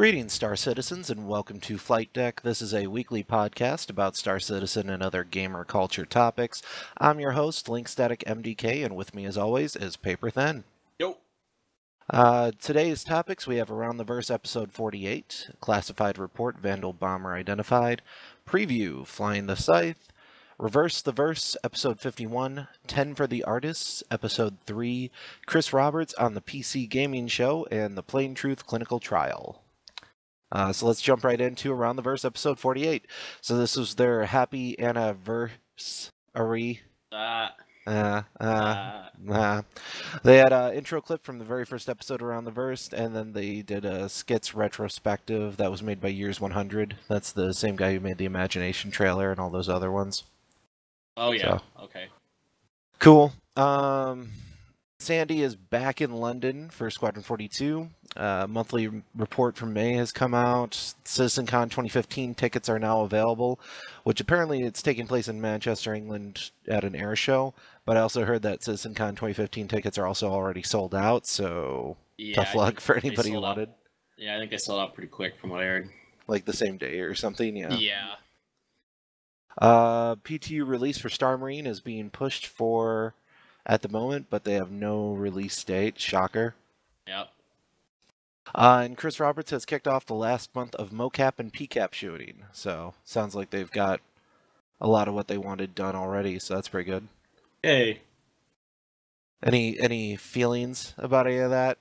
Greetings, Star Citizens, and welcome to Flight Deck. This is a weekly podcast about Star Citizen and other gamer culture topics. I'm your host, Link Static MDK, and with me, as always, is Paper Thin. Yo. Today's topics, we have Around the Verse Episode 48, Classified Report, Vandal Bomber Identified, Preview, Flying the Cythe, Reverse the Verse, Episode 51, 10 for the Artists, Episode 3, Chris Roberts on the PC Gaming Show, and the Plain Truth Clinical Trial. So let's jump right into Around the Verse, Episode 48. So this was their happy anniversary. They had an intro clip from the very first episode Around the Verse, and then they did a skits retrospective that was made by Years100. That's the same guy who made the Imagination trailer and all those other ones. Oh, yeah. So. Okay. Cool. Sandy is back in London for Squadron 42. Monthly report from May has come out. CitizenCon 2015 tickets are now available, which apparently it's taking place in Manchester, England at an air show. But I also heard that CitizenCon 2015 tickets are also already sold out, so yeah, tough luck for anybody who wanted. Yeah, I think they sold out pretty quick from what I heard. Like the same day or something, yeah. Yeah. PTU release for Star Marine is being pushed for at the moment, but they have no release date. Shocker. Yep. And Chris Roberts has kicked off the last month of mocap and PCAP shooting. So, sounds like they've got a lot of what they wanted done already, so that's pretty good. Hey. Any feelings about any of that?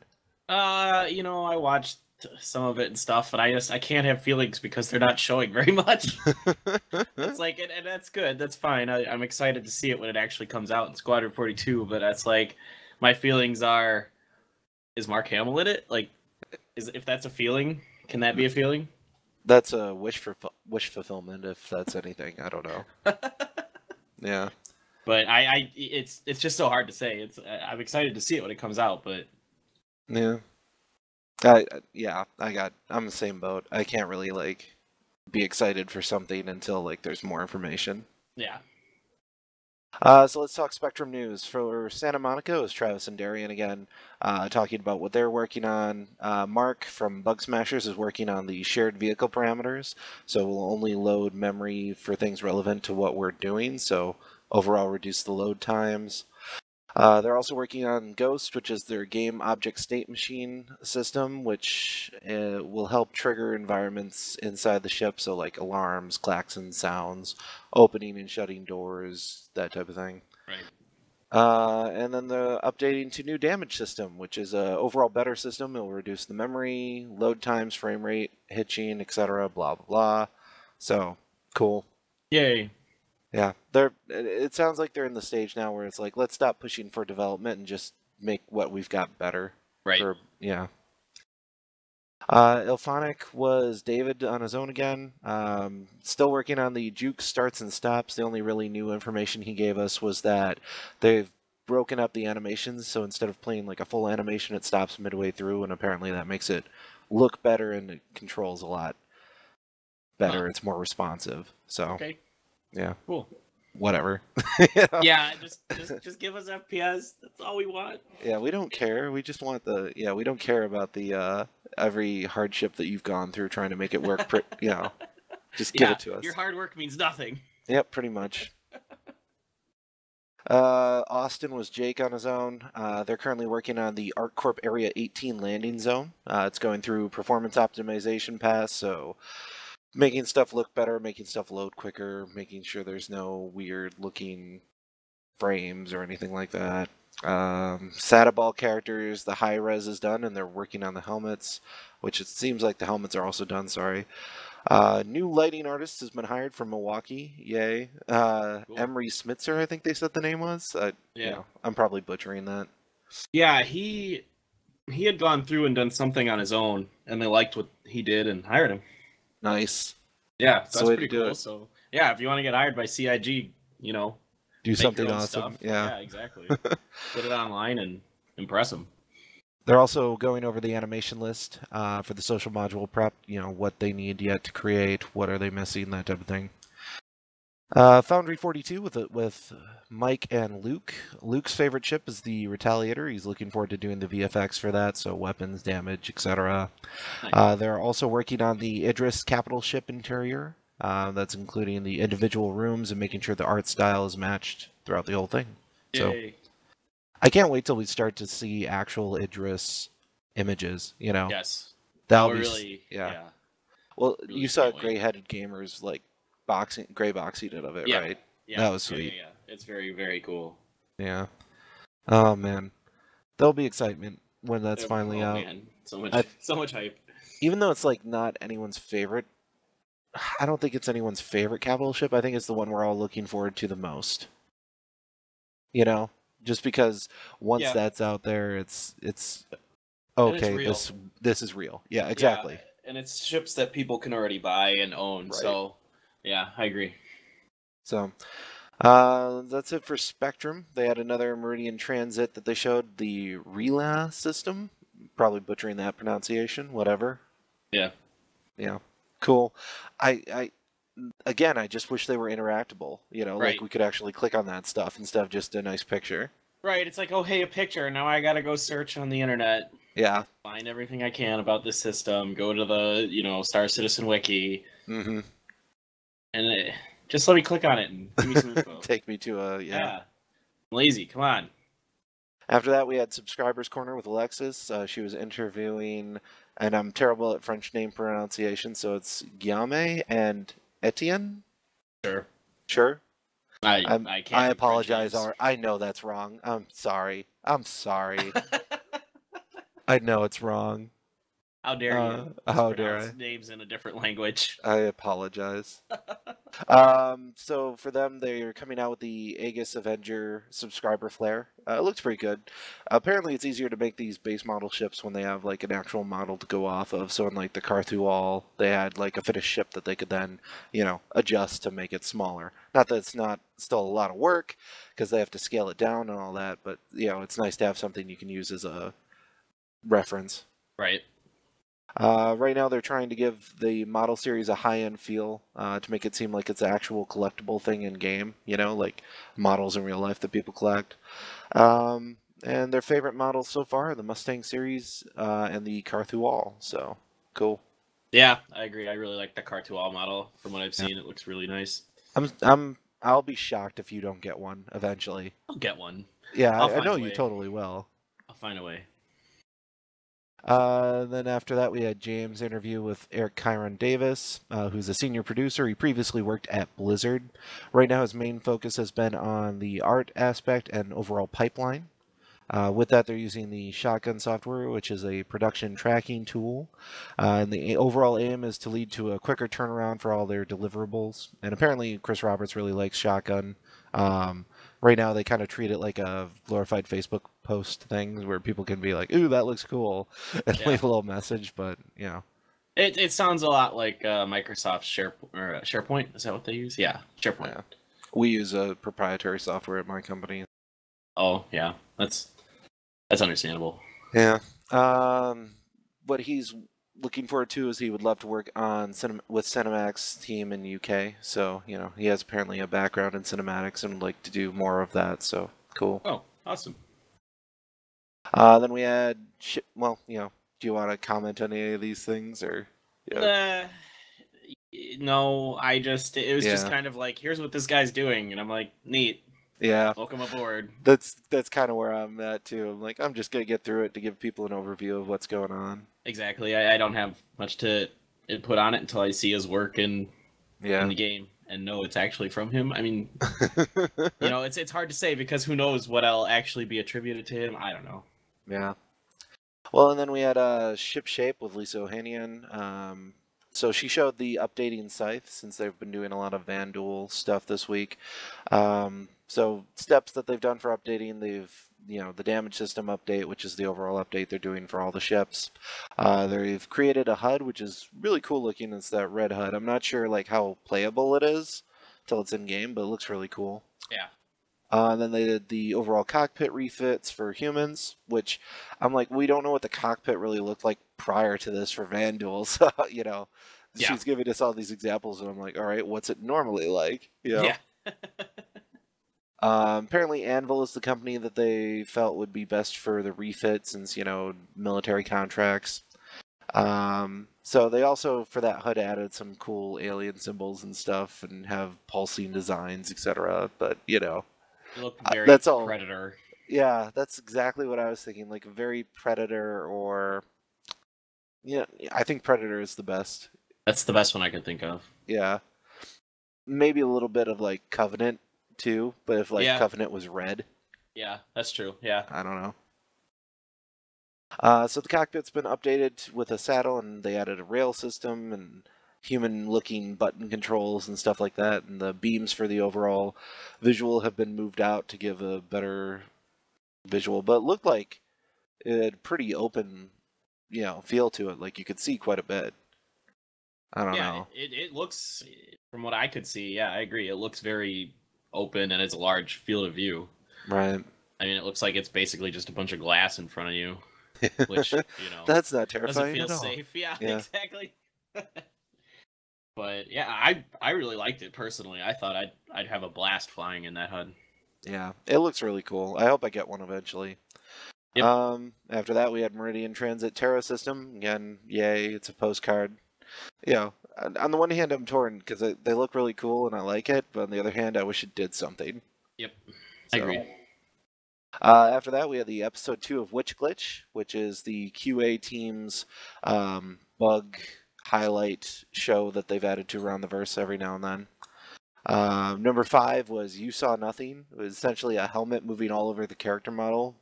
I watched some of it and stuff, but I can't have feelings because they're not showing very much. It's like, and that's good. That's fine. I'm excited to see it when it actually comes out in Squadron 42, but that's like, my feelings are, is Mark Hamill in it? Like, if that's a feeling, can that be a feeling? That's a wish fulfillment, if that's anything. I don't know. Yeah. But it's just so hard to say. I'm excited to see it when it comes out, but yeah. I'm the same boat. I can't really be excited for something until there's more information. Yeah. So let's talk Spectrum news. For Santa Monica, it was Travis and Darian again, talking about what they're working on. Mark from Bug Smashers is working on the shared vehicle parameters, so we'll only load memory for things relevant to what we're doing, so overall reduce the load times. They're also working on Ghost, which is their game object state machine system, which will help trigger environments inside the ship, so like alarms, klaxon sounds, opening and shutting doors, that type of thing. Right. And then the updating to new damage system, which is a overall better system. It will reduce the memory, load times, frame rate, hitching, etc. Blah blah blah. So cool. Yay. Yeah, it sounds like they're in the stage now where it's like, let's stop pushing for development and just make what we've got better. Right. Yeah. Ilphonic was David on his own again. Still working on the juke starts and stops. The only really new information he gave us was that they've broken up the animations, so instead of playing like a full animation, it stops midway through, and apparently that makes it look better and it controls a lot better. It's more responsive. So. Okay. Yeah. Cool. Whatever. Yeah, just give us FPS. That's all we want. Yeah, we don't care. We just want we don't care about the every hardship that you've gone through trying to make it work. Just give it to us. Your hard work means nothing. Yep, pretty much. Austin was Jake on his own. They're currently working on the ArcCorp Area 18 landing zone. It's going through performance optimization pass, so making stuff look better, making stuff load quicker, making sure there's no weird looking frames or anything like that. Sadaball characters, the high res is done, and they're working on the helmets, which it seems like the helmets are also done, sorry. New lighting artist has been hired from Milwaukee, yay. Cool. Emery Smitzer, I think they said the name was. Yeah. I'm probably butchering that. Yeah, he had gone through and done something on his own, and they liked what he did and hired him. Nice. Yeah, so that's pretty cool. So yeah, if you want to get hired by CIG, do something awesome. Stuff. Yeah, exactly. Put it online and impress them. They're also going over the animation list for the social module prep. What they need yet to create, what are they missing, that type of thing. Foundry 42 with Mike and Luke. Luke's favorite ship is the Retaliator. He's looking forward to doing the VFX for that, so weapons, damage, etc. Nice. They're also working on the Idris capital ship interior. That's including the individual rooms and making sure the art style is matched throughout the whole thing. Yay. So I can't wait till we start to see actual Idris images. You know, Yes. that'll That be really, yeah. Well, Really you saw can't wait. gray-headed gamers like gray boxing it of it, Yeah. right? Yeah. That was sweet. Yeah. It's very, very cool. Yeah. Oh man, there'll be excitement when that's finally out. Man. So much hype. Even though it's like not anyone's favorite, I don't think it's anyone's favorite capital ship. I think it's the one we're all looking forward to the most. You know, just because once that's out there, it's okay. This is real. Yeah, exactly. Yeah, and it's ships that people can already buy and own. Right. So, yeah, I agree. So, that's it for Spectrum. They had another Meridian Transit that they showed, the Rela system. Probably butchering that pronunciation. Whatever. Yeah. Yeah. Cool. I just wish they were interactable. You know, like we could actually click on that stuff instead of just a nice picture. Right. It's like, oh, hey, a picture. Now I gotta go search on the internet. Yeah. Find everything I can about this system. Go to the, Star Citizen Wiki. Mm-hmm. And just let me click on it and give me some info. Take me to a, yeah. I'm lazy. Come on. After that, we had Subscribers Corner with Alexis. She was interviewing, and I'm terrible at French name pronunciation, so it's Guillaume and Etienne? Sure? I can't. I apologize. I know that's wrong. I'm sorry. I know it's wrong. How dare you? How dare I? Names in a different language. I apologize. So for them, they're coming out with the Aegis Avenger subscriber flare. It looks pretty good. Apparently, it's easier to make these base model ships when they have like an actual model to go off of. So in like the Carthual, they had like a finished ship that they could then, adjust to make it smaller. Not that it's not still a lot of work because they have to scale it down and all that, but it's nice to have something you can use as a reference. Right. Right now, they're trying to give the model series a high-end feel to make it seem like it's an actual collectible thing in game. Like models in real life that people collect. And their favorite models so far are the Mustang series and the Carthual. So cool. Yeah, I agree. I really like the Carthual model. From what I've seen, it looks really nice. I'll be shocked if you don't get one eventually. I'll get one. Yeah, I know you totally will. I'll find a way. Then after that, we had James' interview with Eric Kyron Davis, who's a senior producer. He previously worked at Blizzard. Right now, his main focus has been on the art aspect and overall pipeline. With that, they're using the Shotgun software, which is a production tracking tool. And the overall aim is to lead to a quicker turnaround for all their deliverables. And apparently, Chris Roberts really likes Shotgun. Right now, they kind of treat it like a glorified Facebook post thing where people can be like, ooh, that looks cool, and leave a little message, but, It sounds a lot like Microsoft SharePoint. Is that what they use? Yeah, SharePoint. Yeah. We use a proprietary software at my company. Oh, yeah. That's understandable. Yeah. What he's looking forward to is he would love to work on with Cinemax team in UK. So, he has apparently a background in cinematics and would like to do more of that. So, cool. Oh, awesome. Then we had, do you want to comment on any of these things or? Yeah. No, it was just kind of like, here's what this guy's doing. And I'm like, neat. Yeah. Welcome aboard. That's kind of where I'm at too. I'm like, I'm just going to get through it to give people an overview of what's going on. Exactly. I don't have much to input on it until I see his work in the game and know it's actually from him. I mean, it's hard to say because who knows what I'll actually be attributed to him. I don't know. Yeah. Well, and then we had Ship Shape with Lisa Ohanian. So she showed the updating Cythe since they've been doing a lot of Vanduul stuff this week. So steps that they've done for updating, the damage system update, which is the overall update they're doing for all the ships. They've created a HUD, which is really cool looking. It's that red HUD. I'm not sure how playable it is till it's in game, but it looks really cool. Yeah. Then they did the overall cockpit refits for humans, which I'm like, we don't know what the cockpit really looked like prior to this for Vanduul. So, she's giving us all these examples, and I'm like, all right, what's it normally like? You know? Yeah. Apparently, Anvil is the company that they felt would be best for the refit, since military contracts. So they also, for that HUD, added some cool alien symbols and stuff, and have pulsing designs, etc. But It looked very that's all. Predator. Yeah, that's exactly what I was thinking. Like a very Predator, or I think Predator is the best. That's the best one I could think of. Yeah, maybe a little bit of like Covenant too, but if like Covenant was red. Yeah, that's true. Yeah, I don't know. So the cockpit's been updated with a saddle, and they added a rail system and human-looking button controls and stuff like that. And the beams for the overall visual have been moved out to give a better visual, but it looked like it had pretty open, feel to it. Like you could see quite a bit. I don't know. It looks, from what I could see, I agree. It looks very open, and it's a large field of view. Right. I mean, it looks like it's basically just a bunch of glass in front of you. Which, that's not terrifying. Doesn't feel safe. Yeah, exactly. But yeah, I really liked it personally. I thought I'd have a blast flying in that HUD. Yeah, it looks really cool. I hope I get one eventually. Yep. After that, we had Meridian Transit Terra System. Again, yay, it's a postcard. On the one hand, I'm torn because they look really cool and I like it, but on the other hand, I wish it did something. Yep, I agree. After that, we had the episode 2 of Witch Glitch, which is the QA team's bug highlight show that they've added to around the verse every now and then. Number 5 was You Saw Nothing. It was essentially a helmet moving all over the character model,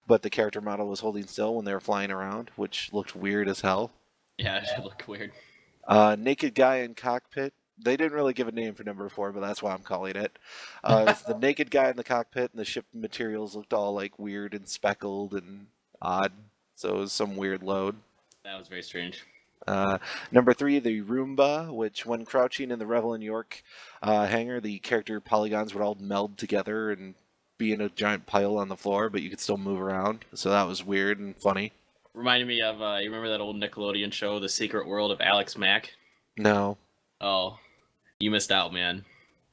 but the character model was holding still when they were flying around, which looked weird as hell. Yeah, it did look weird. Naked Guy in Cockpit. They didn't really give a name for number 4, but that's why I'm calling it. It's the naked guy in the cockpit, and the ship materials looked all like weird and speckled and odd. So it was some weird load. That was very strange. Number 3, the Roomba, which when crouching in the Revel in York hangar, the character polygons would all meld together and be in a giant pile on the floor, but you could still move around. So that was weird and funny. Reminded me of, you remember that old Nickelodeon show, The Secret World of Alex Mack? No. Oh. You missed out, man.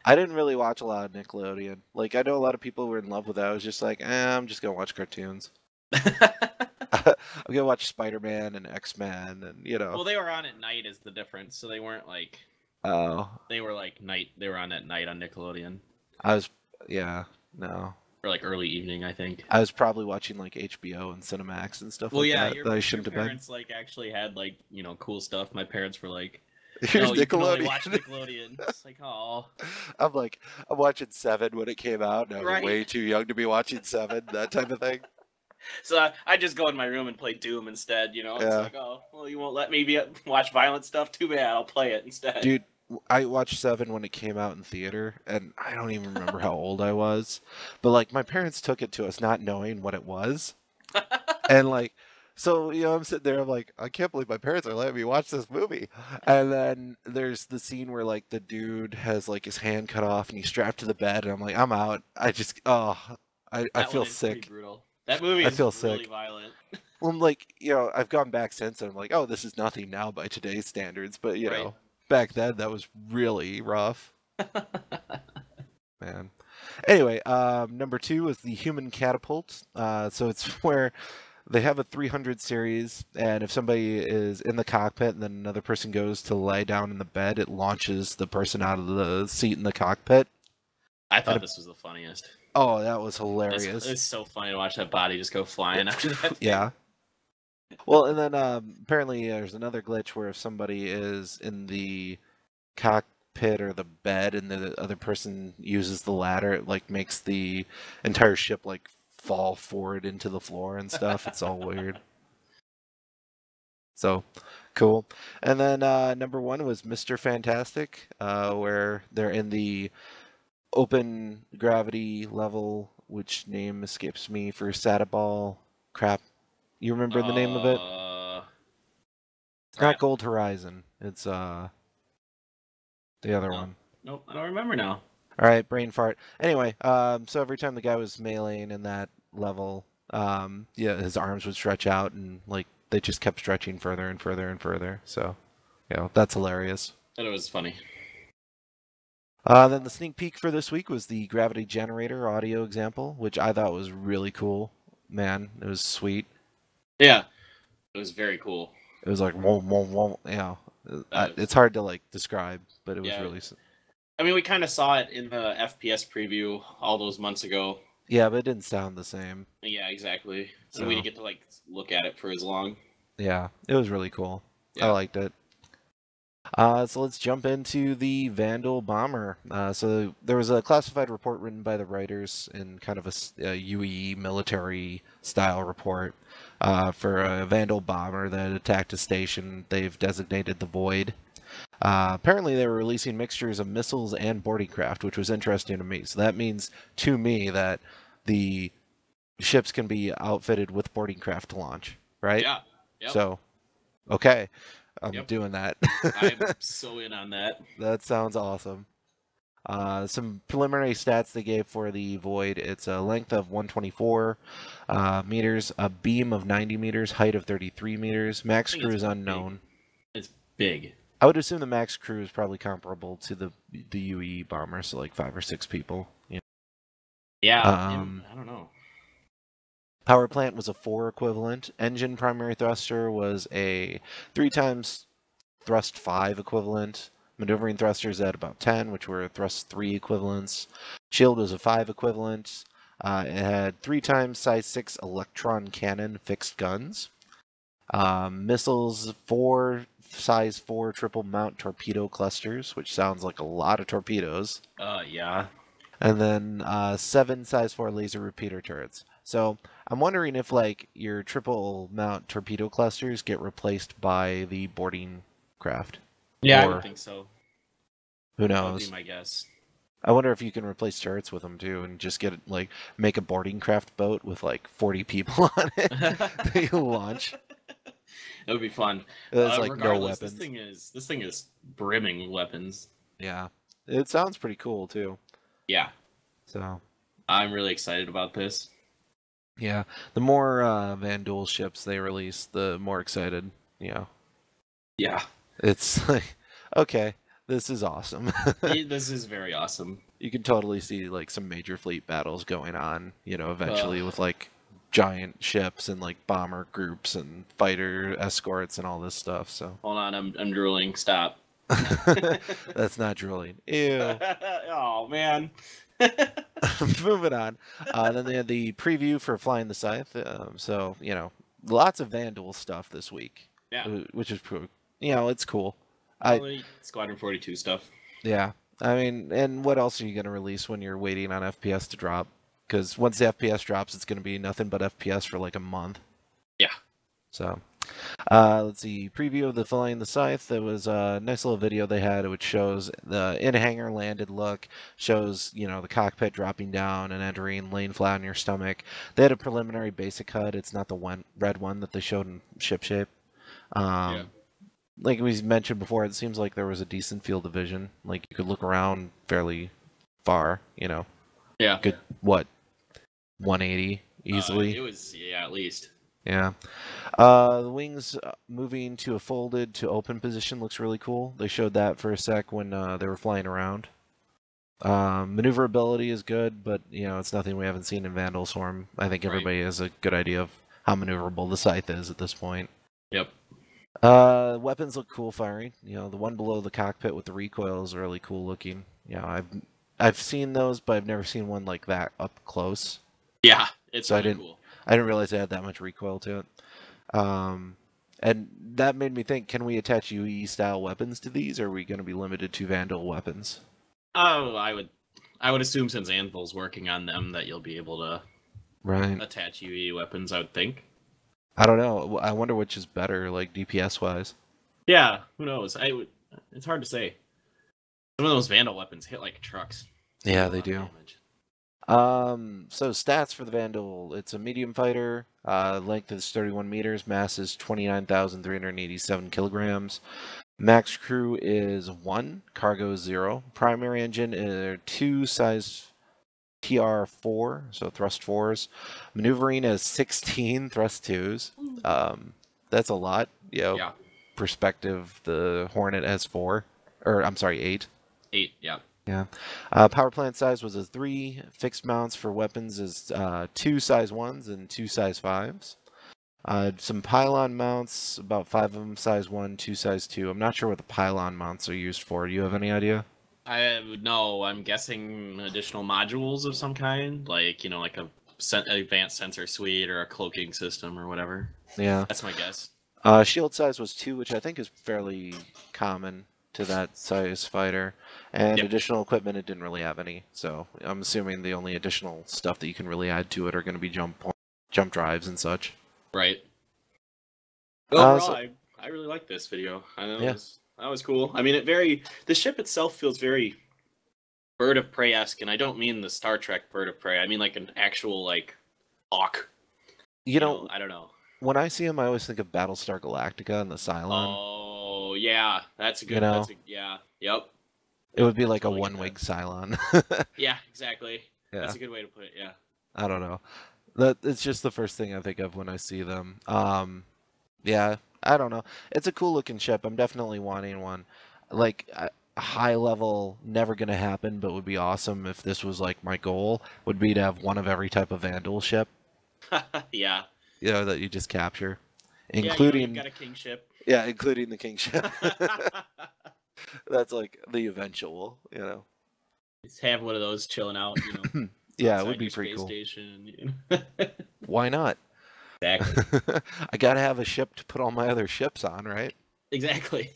I didn't really watch a lot of Nickelodeon. Like, I know a lot of people were in love with it. I was just like, I'm just going to watch cartoons. I'm going to watch Spider-Man and X-Men and, Well, they were on at night is the difference, so they weren't like... Oh. They were like night. They were on at night on Nickelodeon. No. Or like early evening, I think. I was probably watching like HBO and Cinemax and stuff like that. Well, your parents like actually had like, cool stuff. My parents were like... Here's you can only Nickelodeon. watch Nickelodeon. It's like, oh. I'm watching Seven when it came out, and I was way too young to be watching Seven, that type of thing. So I just go in my room and play Doom instead, It's like, oh, well, you won't let me watch violent stuff? Too bad, I'll play it instead. Dude, I watched Seven when it came out in theater, and I don't even remember how old I was. But, like, my parents took it to us not knowing what it was. And, like... So, I'm sitting there, I'm like, I can't believe my parents are letting me watch this movie. And then there's the scene where, like, the dude has, like, his hand cut off and he's strapped to the bed, and I'm like, I'm out. I feel sick. Brutal. That movie is really violent. Well, I'm like, I've gone back since, and I'm like, oh, this is nothing now by today's standards. But, back then, that was really rough. Man. Anyway, number 2 is the Human Catapult. So it's where... They have a 300 series, and if somebody is in the cockpit and then another person goes to lie down in the bed, it launches the person out of the seat in the cockpit. I thought this was the funniest. Oh, that was hilarious. It's so funny to watch that body just go flying after that. Yeah. Well, and then apparently there's another glitch where if somebody is in the cockpit or the bed and the other person uses the ladder, it like makes the entire ship like fall forward into the floor and stuff. It's all weird. So, cool. And then number 1 was Mr. Fantastic, where they're in the open gravity level, which name escapes me, for Sadaball. Crap. You remember the name of it? It's not Gold Horizon. It's the other one. Nope, I don't remember now. All right, brain fart. Anyway, so every time the guy was meleeing in that level, his arms would stretch out, and like they just kept stretching further and further and further. So that's hilarious. And it was funny. Then the sneak peek for this week was the Gravity Generator audio example, which I thought was really cool. Man, it was sweet. Yeah, it was very cool. It was like, whoa, whoa, whoa, it's hard to like describe, but it was really... I mean, we kind of saw it in the FPS preview all those months ago. Yeah, but it didn't sound the same. Yeah, exactly. So we didn't get to like look at it for as long. Yeah, it was really cool. Yeah. I liked it. So let's jump into the Vandal bomber. So there was a classified report written by the writers in kind of a UEE military style report for a Vandal bomber that attacked a station they've designated the Void. Apparently they were releasing mixtures of missiles and boarding craft, which was interesting to me. So that means to me that the ships can be outfitted with boarding craft to launch, right? Yeah. Yep. So, okay. I'm doing that. I'm so in on that. That sounds awesome. Some preliminary stats they gave for the Void. It's a length of 124 meters, a beam of 90 meters, height of 33 meters. Max crew is unknown. It's big. I would assume the max crew is probably comparable to the UE bomber, so like 5 or 6 people. Yeah, I don't know. Power plant was a 4 equivalent. Engine primary thruster was a 3 times thrust 5 equivalent. Maneuvering thrusters at about 10, which were thrust 3 equivalents. Shield was a 5 equivalent. It had 3 times size 6 electron cannon fixed guns. Missiles, 4 size 4 triple mount torpedo clusters, which sounds like a lot of torpedoes. Yeah. And then 7 size 4 laser repeater turrets. So I'm wondering if like your triple mount torpedo clusters get replaced by the boarding craft. Yeah, I would think so. Who knows? That would be my guess. I wonder if you can replace turrets with them too, and just get like make a boarding craft boat with like 40 people on it that you launch. That would be fun. There's like no weapons. This thing is brimming with weapons. Yeah, it sounds pretty cool too. Yeah. So I'm really excited about this. Yeah, the more Vanduul ships they release, the more excited. Yeah. It's like, okay, this is awesome. This is very awesome. You can totally see like some major fleet battles going on, eventually with like giant ships and like bomber groups and fighter escorts and all this stuff. So hold on, I'm drooling. Stop. That's not drooling. Ew. Oh man. Moving on. Then they had the preview for Flying the Cythe. So lots of Vanduul stuff this week. Yeah. Which is it's cool. Squadron 42 stuff. Yeah. I mean, and what else are you going to release when you're waiting on FPS to drop? Because once the FPS drops, it's going to be nothing but FPS for like a month. Yeah. So, let's see. Preview of the Flying the Cythe. It was a nice little video they had, which shows the in-hangar landed look, shows, the cockpit dropping down and entering, laying flat on your stomach. They had a preliminary basic HUD. It's not the red one that they showed in ship shape. Yeah. Like we mentioned before, it seems like there was a decent field of vision. Like you could look around fairly far, Yeah. Good, 180 easily? It was, at least. Yeah. The wings moving to a folded to open position looks really cool. They showed that for a sec when they were flying around. Maneuverability is good, but, it's nothing we haven't seen in Vandal's form. I think everybody has a good idea of how maneuverable the Cythe is at this point. Yep. Weapons look cool firing. The one below the cockpit with the recoil is really cool looking. I've seen those, but I've never seen one like that up close. Yeah, it's really cool. I didn't realize it had that much recoil to it. And that made me think, can we attach UE-style weapons to these, or are we going to be limited to Vandal weapons? Oh, I would assume since Anvil's working on them that you'll be able to attach UE weapons, I would think. I don't know. I wonder which is better, like DPS-wise. Yeah, who knows? It's hard to say. Some of those Vandal weapons hit like trucks. Yeah, they do. So stats for the Vandal. It's a medium fighter. Length is 31 meters. Mass is 29,387 kilograms. Max crew is 1. Cargo is 0. Primary engine is 2 size TR4, so thrust 4s. Maneuvering is 16 thrust 2s. That's a lot. Yeah. perspective, the Hornet has 4, or I'm sorry, 8. 8, yeah. Yeah. Power plant size was a 3. Fixed mounts for weapons is 2 size 1s and 2 size 5s. Some pylon mounts, about 5 of them size 1, 2 size 2. I'm not sure what the pylon mounts are used for. Do you have any idea? I would know. I'm guessing additional modules of some kind, like, you know, like a advanced sensor suite or a cloaking system or whatever. Yeah. That's my guess. Shield size was 2, which I think is fairly common to that size fighter. And additional equipment, it didn't really have any. So I'm assuming the only additional stuff that you can really add to it are going to be jump drives and such. Right. Overall, I really like this video. I know that was cool. I mean, the ship itself feels very Bird of Prey-esque, and I don't mean the Star Trek Bird of Prey. I mean like an actual, like, hawk. You know, I don't know. When I see him, I always think of Battlestar Galactica and the Cylon. Oh, yeah. That's a good, yep. It would be like a one-wing Cylon. Yeah, exactly. Yeah. That's a good way to put it, yeah. I don't know. It's just the first thing I think of when I see them. Yeah, I don't know. It's a cool-looking ship. I'm definitely wanting one. Like, a high level, never going to happen, but would be awesome if this was, like, my goal, would be to have one of every type of Vandal ship. Yeah. You know, that you just capture. Including... Yeah, you've got a king ship. Yeah, including the king ship. That's, like, the eventual, you know. Just have one of those chilling out, you know. Yeah, it would be pretty cool. Station, you know. Why not? Exactly. I gotta have a ship to put all my other ships on, right? Exactly.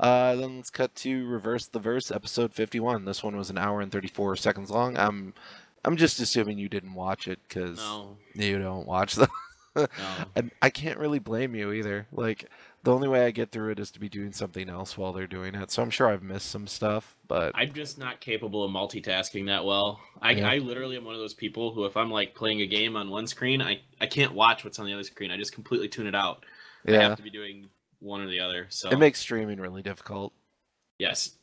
Yeah. Then let's cut to Reverse the Verse, episode 51. This one was 1 hour and 34 seconds long. I'm just assuming you didn't watch it because you don't watch them. No. And I can't really blame you either. Like, the only way I get through it is to be doing something else while they're doing it. So I'm sure I've missed some stuff, but I'm just not capable of multitasking that well. I literally am one of those people who, if I'm like playing a game on one screen, I can't watch what's on the other screen. I just completely tune it out. Yeah. I have to be doing one or the other. So it makes streaming really difficult. Yes.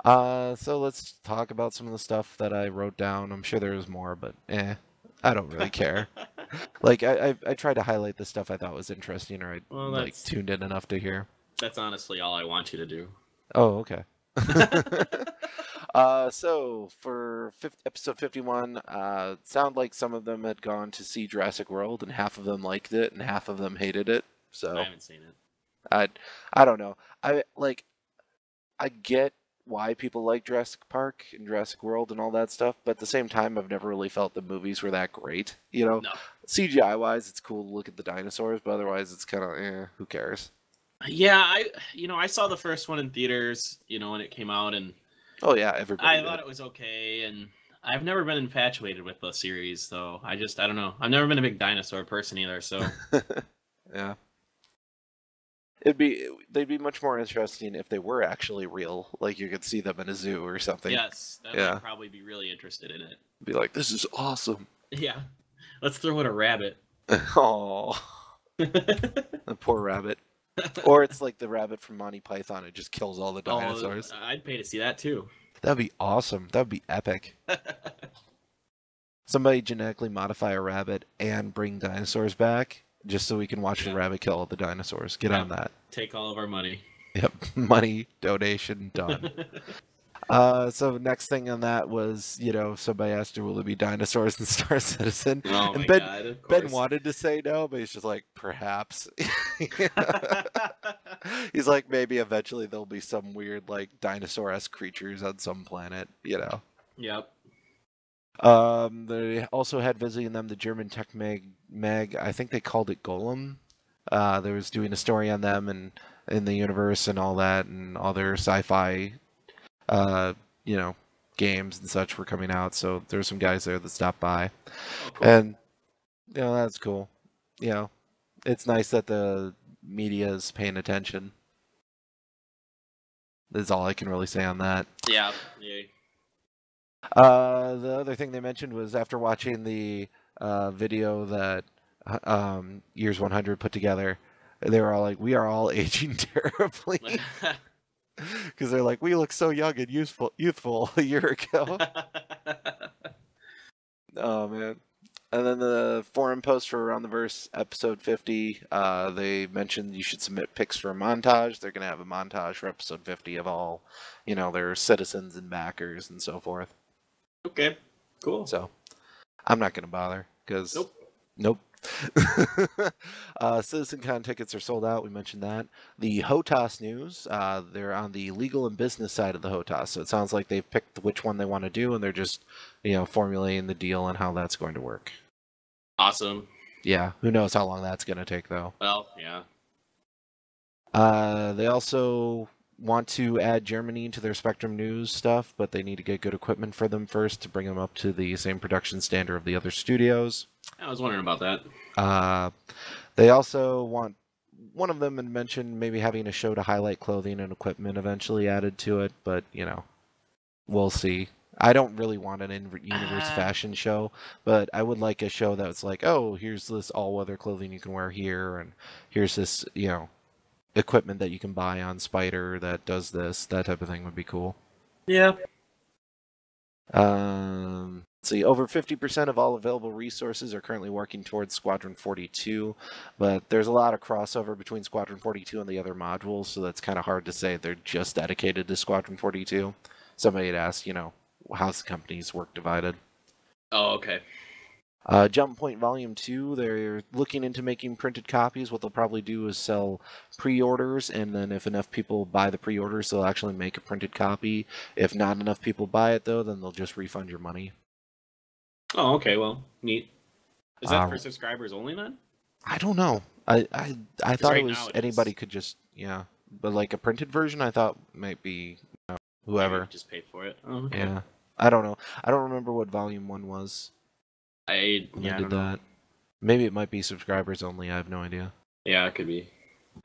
So let's talk about some of the stuff that I wrote down. I'm sure there was more, but I don't really care. Like, I tried to highlight the stuff I thought was interesting, or I tuned in enough to hear. That's honestly all I want you to do. Oh, okay. So for episode 51, sound like some of them had gone to see Jurassic World, and half of them liked it, and half of them hated it. So I haven't seen it. I don't know. I get why people like Jurassic Park and Jurassic World and all that stuff, but at the same time, I've never really felt the movies were that great. You know, CGI-wise, it's cool to look at the dinosaurs, but otherwise, it's kind of, who cares? Yeah, I saw the first one in theaters, when it came out, and oh yeah, everybody. I thought it was okay, and I've never been infatuated with the series, though. I don't know. I've never been a big dinosaur person either, so yeah. They'd be much more interesting if they were actually real, like you could see them in a zoo or something. Yes, I'd probably be really interested in it. Be like, this is awesome. Yeah, let's throw in a rabbit. Oh, the poor rabbit. Or it's like the rabbit from Monty Python. It just kills all the dinosaurs. I'd pay to see that too. That'd be awesome. That'd be epic. Somebody genetically modify a rabbit and bring dinosaurs back, just so we can watch the rabbit kill all the dinosaurs. Get on that. Take all of our money. Yep. Money, donation, done. So next thing on that was, somebody asked her, will it be dinosaurs in Star Citizen? Oh and my God, of course. Ben wanted to say no, but he's just like, perhaps. He's like, maybe eventually there'll be some weird, like, dinosaur-esque creatures on some planet, Yep. They also had visiting them the German tech mag, I think they called it Golem. They was doing a story on them and in the universe and all that, and all their sci-fi games and such were coming out, so there's some guys there that stopped by. Oh, cool. And that's cool. It's nice that the media is paying attention. That's all I can really say on that. Yeah. The other thing they mentioned was after watching the video that Years100 put together, they were all like, we are all aging terribly. Because they're like, we look so young and youthful a year ago. Oh, man. And then the forum post for Around the Verse episode 50, they mentioned you should submit pics for a montage. They're going to have a montage for episode 50 of all, their citizens and backers and so forth. Okay, cool. So, I'm not going to bother, because... Nope. Citizen Con tickets are sold out. We mentioned that. The HOTAS news, they're on the legal and business side of the HOTAS, so it sounds like they've picked which one they want to do, and they're just, formulating the deal on how that's going to work. Awesome. Yeah, who knows how long that's going to take, though. Well, yeah. They also want to add Germany into their Spectrum News stuff, but they need to get good equipment for them first to bring them up to the same production standard of the other studios. I was wondering about that. They also want, one of them had mentioned maybe having a show to highlight clothing and equipment eventually added to it, but, we'll see. I don't really want an in-universe fashion show, but I would like a show that's like, oh, here's this all-weather clothing you can wear here, and here's this, equipment that you can buy on Spider that does this. That type of thing would be cool. Yeah. Let's see, over 50% of all available resources are currently working towards Squadron 42, but there's a lot of crossover between Squadron 42 and the other modules, so that's kind of hard to say they're just dedicated to Squadron 42. Somebody had asked, how's the company's work divided? Oh, okay. Jumppoint Volume 2, they're looking into making printed copies. What they'll probably do is sell pre-orders, and then if enough people buy the pre-orders, they'll actually make a printed copy. If not enough people buy it, though, then they'll just refund your money. Oh, okay, well, neat. Is that for subscribers only, then? I don't know. I thought right it was anybody could just, yeah. But like a printed version, I thought might be whoever. Just pay for it. Oh, okay. Yeah. I don't know. I don't remember what Volume 1 was. I don't know. Maybe it might be subscribers only. I have no idea. Yeah, it could be.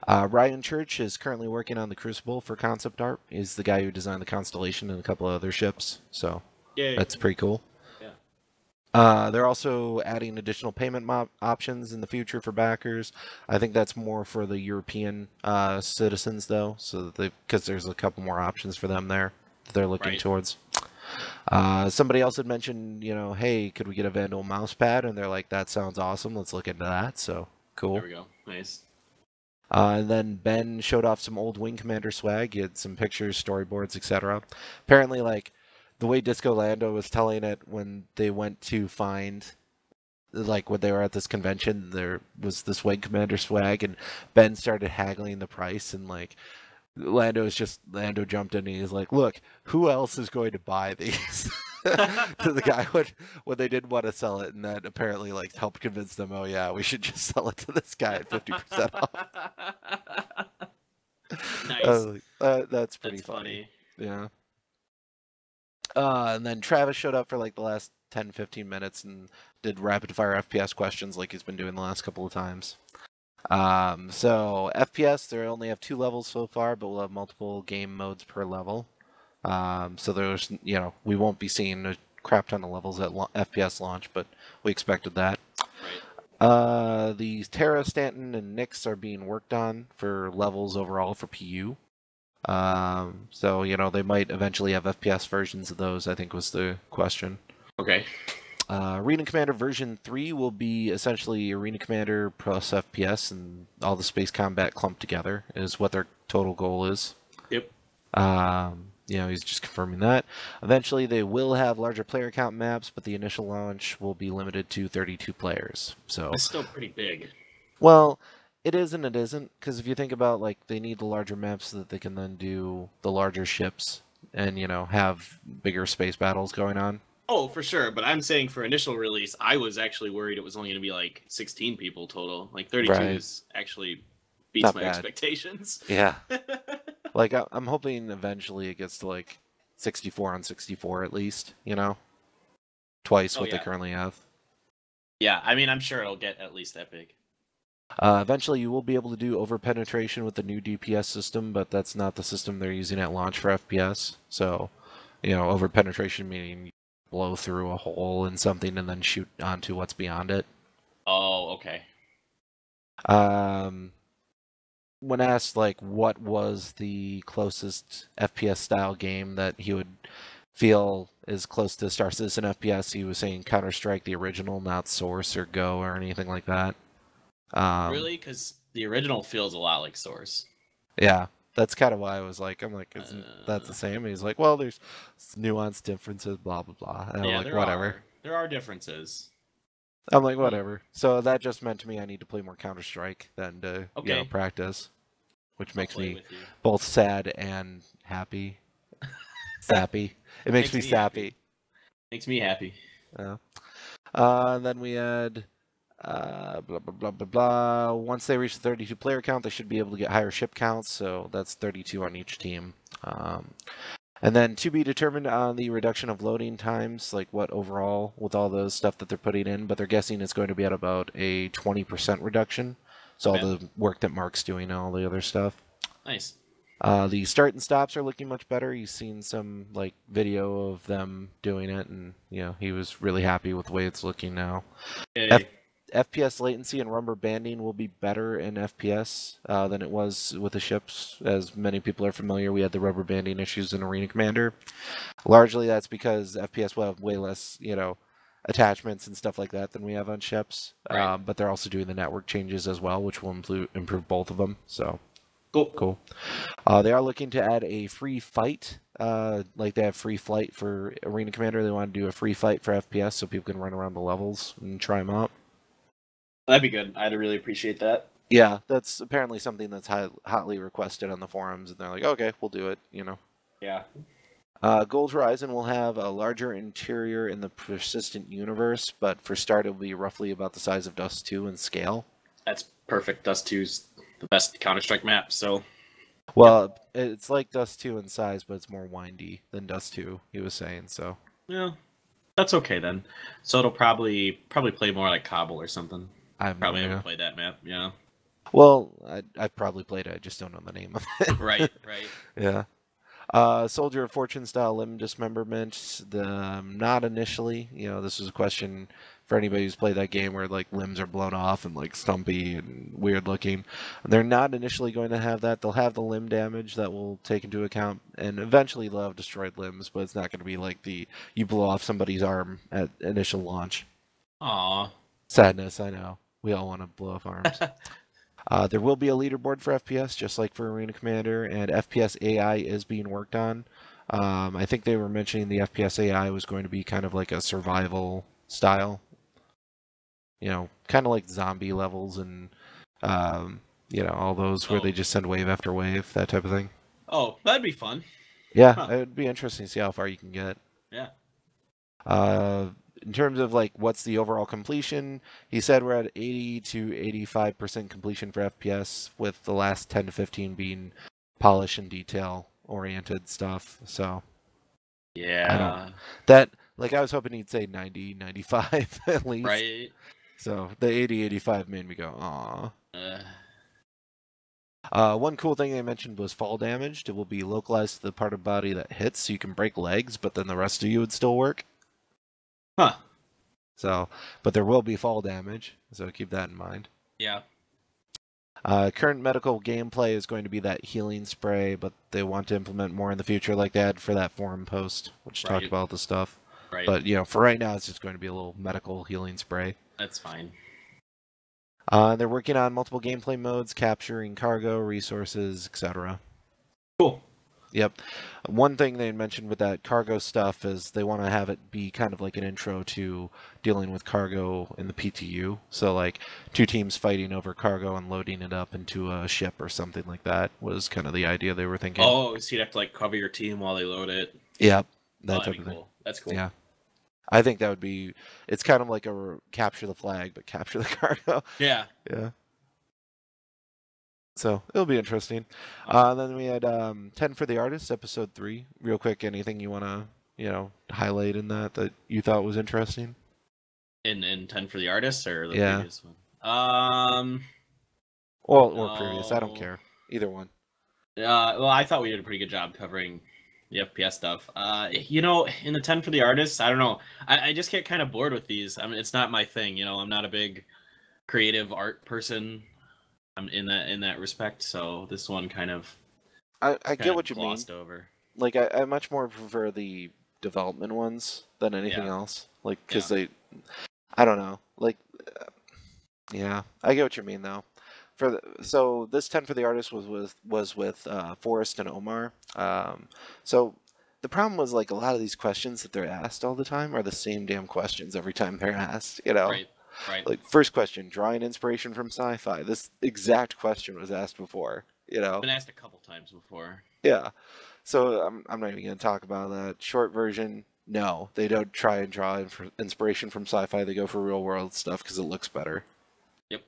Ryan Church is currently working on the Crucible for concept art. He's the guy who designed the Constellation and a couple of other ships. So that's pretty cool. Yeah. They're also adding additional payment options in the future for backers. I think that's more for the European citizens, though, so that because there's a couple more options for them there that they're looking towards. Somebody else had mentioned, hey, could we get a Vandal mouse pad? And they're like, that sounds awesome. Let's look into that. So cool. There we go. Nice. And then Ben showed off some old Wing Commander swag. He had some pictures, storyboards, etc. Apparently, like, the way Disco Lando was telling it when they went to find, like, when they were at this convention, there was this Wing Commander swag, and Ben started haggling the price, and, like, Lando jumped in and he's like, look, who else is going to buy these? To the guy when they didn't want to sell it, and that apparently like helped convince them, oh yeah, we should just sell it to this guy at 50% off. Nice. That's pretty funny. Yeah. And then Travis showed up for like the last 10-15 minutes and did rapid fire FPS questions like he's been doing the last couple of times. So FPS, they only have 2 levels so far, but we'll have multiple game modes per level. So there's, we won't be seeing a crap ton of levels at FPS launch, but we expected that. Right. The Terra, Stanton, and Nyx are being worked on for levels overall for PU. So, they might eventually have FPS versions of those, I think was the question. Okay. Arena Commander version 3 will be essentially Arena Commander plus FPS and all the space combat clumped together is what their total goal is. Yep. He's just confirming that. Eventually they will have larger player count maps, but the initial launch will be limited to 32 players. So it's still pretty big. Well, it is and it isn't, because if you think about, like, they need the larger maps so that they can then do the larger ships and, have bigger space battles going on. Oh, for sure, but I'm saying for initial release, I was actually worried it was only going to be like 16 people total. Like 32 is actually beats my expectations. Yeah. Like, I'm hoping eventually it gets to like 64 on 64 at least, Twice what they currently have. Yeah, I mean, I'm sure it'll get at least that big. Eventually you will be able to do over-penetration with the new DPS system, but that's not the system they're using at launch for FPS. So, over-penetration meaning blow through a hole in something and then shoot onto what's beyond it. Oh, okay. When asked, like, what was the closest FPS style game that he would feel is close to Star Citizen FPS. He was saying Counter-Strike the original, not Source or Go or anything like that. Really? Because the original feels a lot like Source. Yeah, that's kind of why I was like, I'm like, isn't that the same? And he's like, well, there's nuanced differences, blah blah blah. And I'm like, whatever. There are differences. I'm like, whatever. So that just meant to me I need to play more Counter-Strike than to practice, which makes me both sad and happy. Sappy. It makes me sappy. Makes me happy. Yeah. And then we had blah blah blah blah blah. Once they reach the 32 player count, they should be able to get higher ship counts. So that's 32 on each team. And then to be determined on the reduction of loading times, like what overall with all those stuff that they're putting in, but they're guessing it's going to be at about a 20% reduction. So all the work that Mark's doing and all the other stuff. Nice. The start and stops are looking much better. He's seen some like video of them doing it, and he was really happy with the way it's looking now. FPS latency and rubber banding will be better in FPS than it was with the ships. As many people are familiar, we had the rubber banding issues in Arena Commander. Largely that's because FPS will have way less, attachments and stuff like that than we have on ships. Right. But they're also doing the network changes as well, which will improve both of them. So cool. They are looking to add a free fight. Like they have free flight for Arena Commander. They want to do a free fight for FPS so people can run around the levels and try them out. That'd be good. I'd really appreciate that. Yeah, that's apparently something that's hotly requested on the forums, and they're like, okay, we'll do it, Yeah. Gold Horizon will have a larger interior in the persistent universe, but for start, it'll be roughly about the size of Dust 2 in scale. That's perfect. Dust 2's the best Counter-Strike map, so... Well, it's like Dust 2 in size, but it's more windy than Dust 2, he was saying, so... Yeah, that's okay then. So it'll probably play more like Cobble or something. I've probably never played that map, yeah. Well, I've probably played it, I just don't know the name of it. Right. Yeah. Soldier of Fortune style limb dismemberment, not initially. This was a question for anybody who's played that game where like limbs are blown off and like stumpy and weird looking. They're not initially going to have that. They'll have the limb damage that will take into account, and eventually they'll have destroyed limbs, but it's not going to be like you blow off somebody's arm at initial launch. Aww. Sadness, I know. We all want to blow off arms. There will be a leaderboard for FPS, just like for Arena Commander, and FPS AI is being worked on. I think they were mentioning the FPS AI was going to be kind of like a survival style. Kind of like zombie levels and, all those where they just send wave after wave, that type of thing. Oh, that'd be fun. Yeah, it would be interesting to see how far you can get. Yeah. In terms of like what's the overall completion, he said we're at 80 to 85% completion for FPS, with the last 10 to 15 being polish and detail oriented stuff. So yeah, I was hoping he'd say 90, 95 at least. Right. So the 80, 85 made me go, aw. One cool thing they mentioned was fall damage. It will be localized to the part of the body that hits, so you can break legs, but then the rest of you would still work. Huh. So, but there will be fall damage, so keep that in mind. Yeah. Current medical gameplay is going to be that healing spray, but they want to implement more in the future, like they had for that forum post, which talked about the stuff. Right. But, for right now, it's just going to be a little medical healing spray. That's fine. They're working on multiple gameplay modes, capturing cargo, resources, etc. Cool. Yep. One thing they mentioned with that cargo stuff is they want to have it be kind of like an intro to dealing with cargo in the PTU. So like two teams fighting over cargo and loading it up into a ship or something like that was kind of the idea they were thinking. Oh, so you'd have to like cover your team while they load it. Yep. That type of thing. Cool. That's cool. Yeah. I think that would be, it's kind of like a capture the flag, but capture the cargo. Yeah. Yeah. So it'll be interesting. Then we had 10 for the Artist, episode 3. Real quick, anything you want to, highlight in that you thought was interesting? In 10 for the Artist or the previous one? Or previous. I don't care. Either one. Well, I thought we did a pretty good job covering the FPS stuff. In the 10 for the Artist, I don't know. I just get kind of bored with these. I mean, it's not my thing. I'm not a big creative art person. I'm in that respect, so this one kind of I get what you mean. Over. Like I much more prefer the development ones than anything else. Like, because Yeah. I don't know. Like, yeah, I get what you mean though. So this 10 for the artist was with Forrest and Omar. So the problem was like a lot of these questions that they're asked all the time are the same damn questions every time they're asked. You know, Right. like first question, drawing inspiration from sci-fi. This exact question was asked before. You know, Been asked a couple times before. yeah. So I'm not even going to talk about that. Short version, no, they don't try and draw inspiration from sci-fi. They go for real world stuff because it looks better. Yep.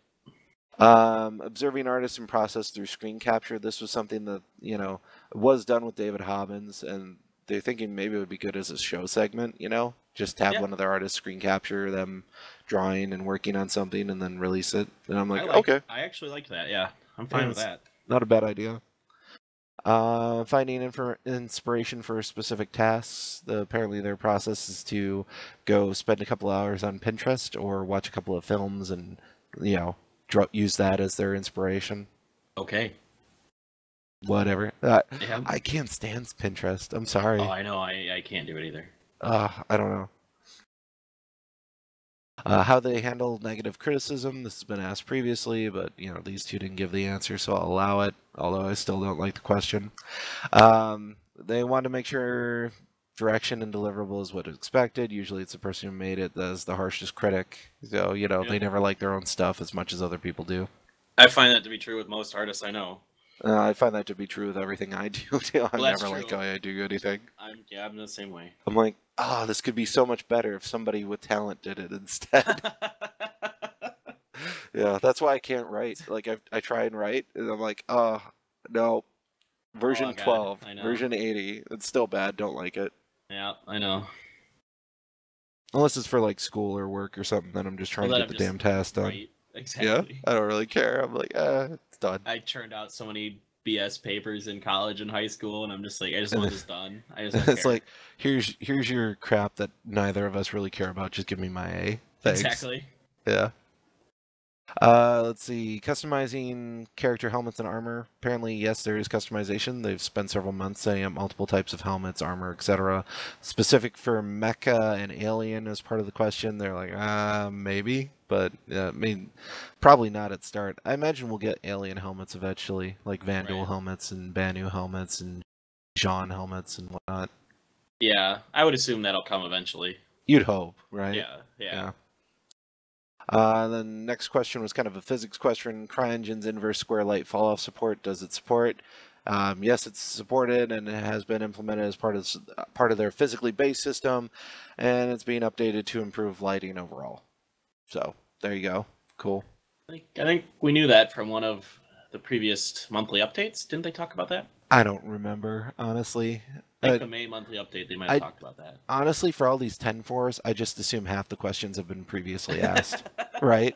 Observing artists and process through screen capture. This was something that, you know, was done with David Hobbins, and they're thinking maybe it would be good as a show segment, you know, just have one of their artists screen capture them drawing and working on something and then release it. And I'm like, okay. I actually like that. Yeah, I'm fine with that. Not a bad idea. Finding inspiration for specific tasks. Apparently their process is to go spend a couple hours on Pinterest or watch a couple of films and, you know, use that as their inspiration. Okay. Whatever. I can't stand Pinterest. I'm sorry. Oh, I know. I can't do it either. I don't know. How they handle negative criticism. This has been asked previously, but you know these two didn't give the answer, so I'll allow it. Although I still don't like the question. They want to make sure direction and deliverable is what is expected. Usually, it's the person who made it that's the harshest critic. So you know they never like their own stuff as much as other people do. I find that to be true with most artists I know. I find that to be true with everything I do. I'm never like, oh, I do anything. I'm the same way. I'm like, oh, this could be so much better if somebody with talent did it instead. Yeah, that's why I can't write. Like, I try and write, and I'm like, oh, no. Version 12, version 80. It's still bad. Don't like it. Yeah, I know. Unless it's for, like, school or work or something, then I'm just trying to get the damn task done. Right, exactly. Yeah, I don't really care. I'm like, it's done. I churned out so many BS papers in college and high school, and I'm just like, I just want this done. I just don't It's care. like, here's your crap that neither of us really care about. Just give me my A. Thanks. Exactly. Yeah. Let's see. Customizing character helmets and armor. Apparently, yes, there is customization. They've spent several months setting up multiple types of helmets, armor, etc. Specific for mecha and alien as part of the question. They're like, maybe. But, I mean, probably not at start. I imagine we'll get alien helmets eventually, like Vanduul helmets and Banu helmets and Jean helmets and whatnot. Yeah, I would assume that'll come eventually. You'd hope, right? Yeah. The next question was kind of a physics question. CryEngine's inverse square light fall-off support. Does it support? Yes, it's supported and it has been implemented as part of their physically based system, and it's being updated to improve lighting overall. So there you go. Cool. I think we knew that from one of the previous monthly updates. Didn't they talk about that? I don't remember, honestly. I think the May monthly update, they might have talked about that. Honestly, for all these 10-4s, I just assume half the questions have been previously asked, right?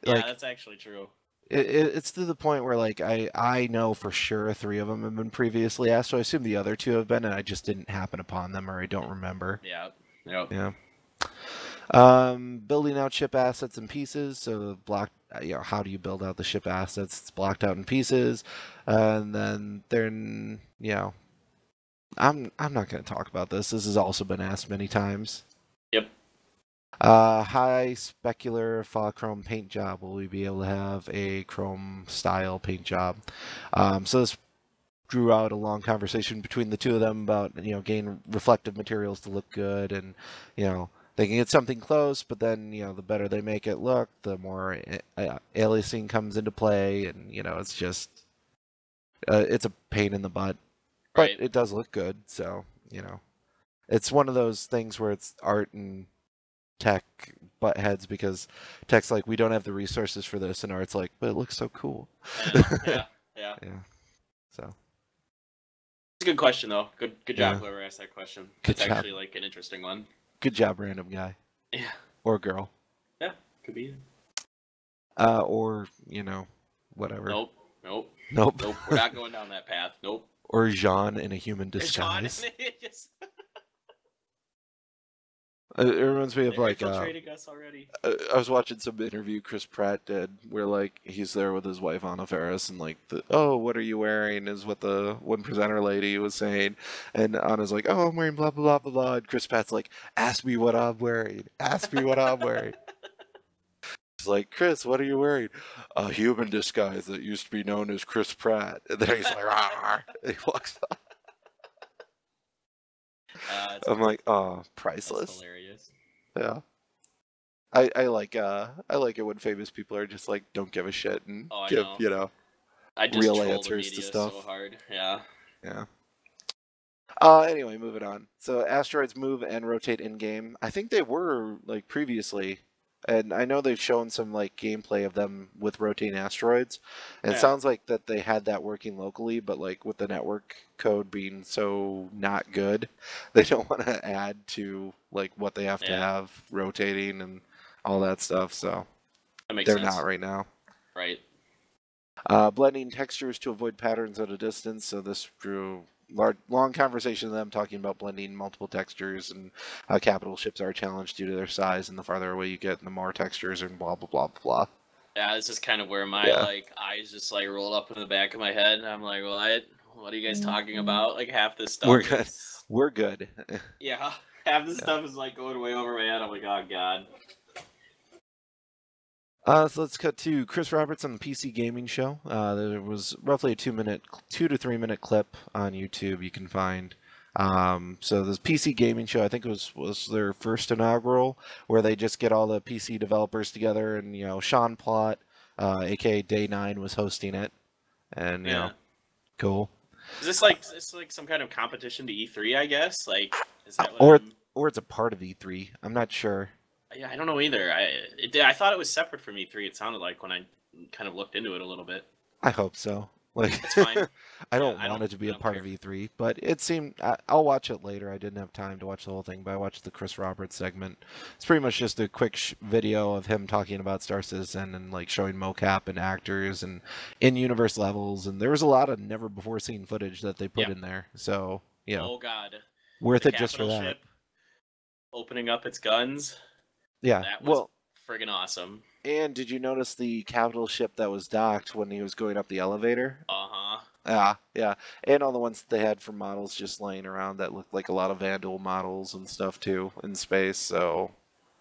Yeah, like, that's actually true. It's to the point where, like, I know for sure 3 of them have been previously asked, so I assume the other 2 have been, and I just didn't happen upon them, or I don't remember. Yeah. Yep. Yeah. Building out ship assets and pieces. So how do you build out the ship assets? It's blocked out in pieces, and then I'm not going to talk about this. This has also been asked many times. Yep. High specular chrome paint job. Will we be able to have a chrome style paint job? So this drew out a long conversation between the two of them about getting reflective materials to look good, and they can get something close, but then the better they make it look, the more aliasing comes into play, and it's just it's a pain in the butt. But it does look good, so, it's one of those things where it's art and tech butt heads, because tech's like, we don't have the resources for this, and art's like, but it looks so cool. Yeah. So. It's a good question, though. Good job, whoever asked that question. It's actually, like, an interesting one. Good job, random guy. Yeah. Or girl. Yeah, could be. Or, whatever. Nope. Nope. We're not going down that path. Nope. Or Jean in a human disguise. It reminds me of They're like infiltrating us already. I was watching some interview Chris Pratt did where like he's there with his wife Anna Faris and like oh what are you wearing is what the one presenter lady was saying, and Anna's like oh I'm wearing blah blah blah blah blah, and Chris Pratt's like ask me what I'm wearing, ask me what I'm wearing. It's like Chris, what are you wearing? A human disguise that used to be known as Chris Pratt, and then he's like rah, and he walks off. I'm like oh priceless. That's hilarious. Yeah. I like it when famous people are just like don't give a shit and give I just real troll answers the to media stuff. so hard. Yeah. Yeah. Anyway, moving on. So asteroids move and rotate in game. I think they were like previously, and I know they've shown some like gameplay of them with rotating asteroids. And it sounds like that they had that working locally, but like with the network code being so not good, they don't want to add to like what they have to have rotating and all that stuff. So they're not right now. Right. Blending textures to avoid patterns at a distance. So this drew long conversation of them talking about blending multiple textures and how capital ships are challenged due to their size, and the farther away you get, the more textures and blah blah blah blah. Yeah, this is kind of where my like eyes just like rolled up in the back of my head, and I'm like, what are you guys talking about? Like half this stuff. We're good. We're good. Yeah, half this stuff is like going way over my head. I'm like, oh god. So let's cut to Chris Roberts on the PC Gaming Show. There was roughly a 2 to 3 minute clip on YouTube you can find. So this PC Gaming Show, I think it was their first inaugural, where they just get all the PC developers together, and Sean Plott, aka Day 9, was hosting it, and cool. Is this like some kind of competition to E3? I guess like is that what or it's a part of E3? I'm not sure. Yeah, I don't know either. I thought it was separate from E3. It sounded like when I kind of looked into it a little bit. I hope so. Like, it's fine. I don't want it to be a part of E3, but it seemed I'll watch it later. I didn't have time to watch the whole thing, but I watched the Chris Roberts segment. It's pretty much just a quick video of him talking about Star Citizen and like showing mocap and actors and in-universe levels, and there was a lot of never before seen footage that they put in there. So oh god, worth it just for that. Ship opening up its guns. Yeah, that was friggin' awesome. And did you notice the capital ship that was docked when he was going up the elevator? Uh-huh. Yeah. And all the ones that they had for models just laying around that looked like a lot of Vandal models and stuff too in space. So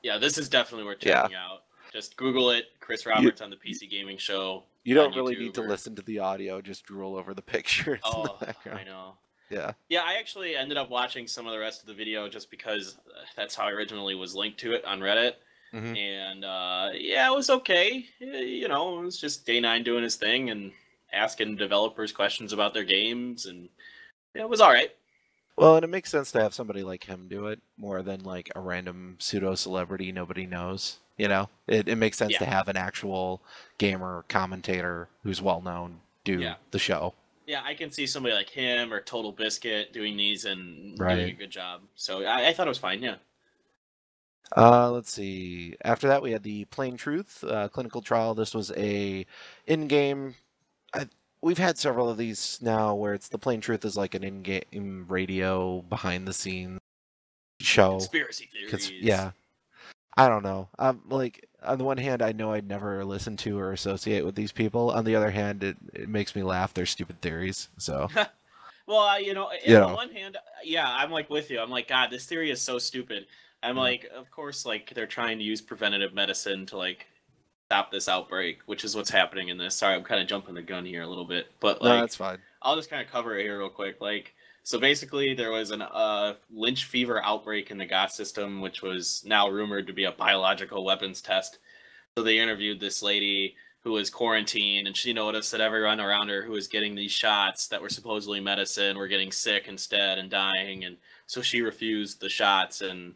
yeah, this is definitely worth checking out. Just Google it, Chris Roberts on the PC Gaming Show. You don't really need to listen to the audio, just drool over the pictures in the background. I know. Yeah. Yeah, I actually ended up watching some of the rest of the video just because that's how I originally was linked to it on Reddit. Mm-hmm. And it was okay. It was just Day 9 doing his thing and asking developers questions about their games, and it was all right. Well, and it makes sense to have somebody like him do it more than like a random pseudo celebrity nobody knows. It makes sense to have an actual gamer commentator who's well known do the show. Yeah, I can see somebody like him or Total Biscuit doing these and doing a good job. So I thought it was fine, yeah. Let's see. After that, we had the Plain Truth clinical trial. This was a in-game. We've had several of these now where it's the Plain Truth is like an in-game radio behind-the-scenes show. Conspiracy theories. Yeah. I don't know. Like, on the one hand, I know I'd never listen to or associate with these people. On the other hand, it makes me laugh. They're stupid theories. So. Well, on the one hand, I'm like with you. I'm like, God, this theory is so stupid. I'm like, of course, like they're trying to use preventative medicine to like stop this outbreak, which is what's happening in this. Sorry, I'm kind of jumping the gun here a little bit, but like, no, that's fine. I'll just kind of cover it here real quick. Like, so basically, there was an lynch fever outbreak in the GOT system, which was now rumored to be a biological weapons test. So they interviewed this lady who was quarantined, and she noticed that everyone around her who was getting these shots that were supposedly medicine were getting sick instead and dying, and so she refused the shots, and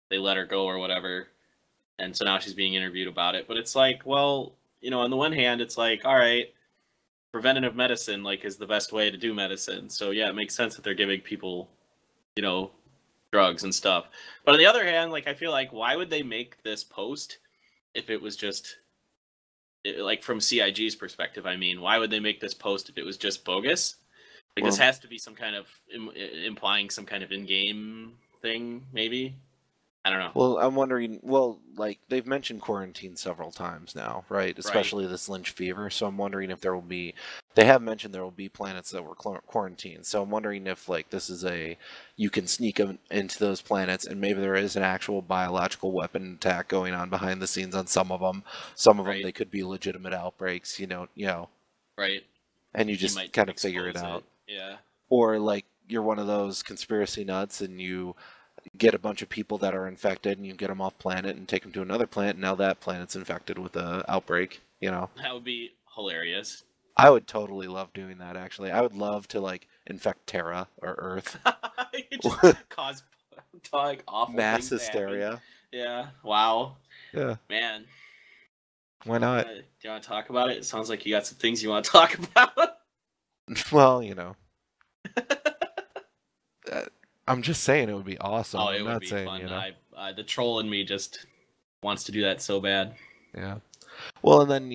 they let her go or whatever. And so now she's being interviewed about it. But it's like, well, on the one hand, it's like, all right, preventative medicine like is the best way to do medicine. So yeah, it makes sense that they're giving people, drugs and stuff. But on the other hand, like I feel like why would they make this post if it was just like from CIG's perspective? I mean, why would they make this post if it was just bogus? Like this has to be some kind of implying some kind of in-game thing, maybe. I don't know. Well, I'm wondering. Well, like they've mentioned quarantine several times now, right? Especially this Lynch fever. So I'm wondering if there will be. They have mentioned there will be planets that were quarantined. So I'm wondering if like this is you can sneak into those planets, and maybe there is an actual biological weapon attack going on behind the scenes on some of them. Some of them they could be legitimate outbreaks. Right. And you just kind of figure it out. Yeah. Or like you're one of those conspiracy nuts, and you get a bunch of people that are infected, and you get them off planet and take them to another planet. And now that planet's infected with a outbreak. That would be hilarious. I would totally love doing that. Actually, I would love to like infect Terra or Earth. Just cause like awful mass hysteria. Yeah. Wow. Yeah. Man. Why not? Do you want to talk about it? It sounds like you got some things you want to talk about. Well, I'm just saying it would be awesome. Oh, it I'm would not be saying, fun. The troll in me just wants to do that so bad. Yeah. Well, and then,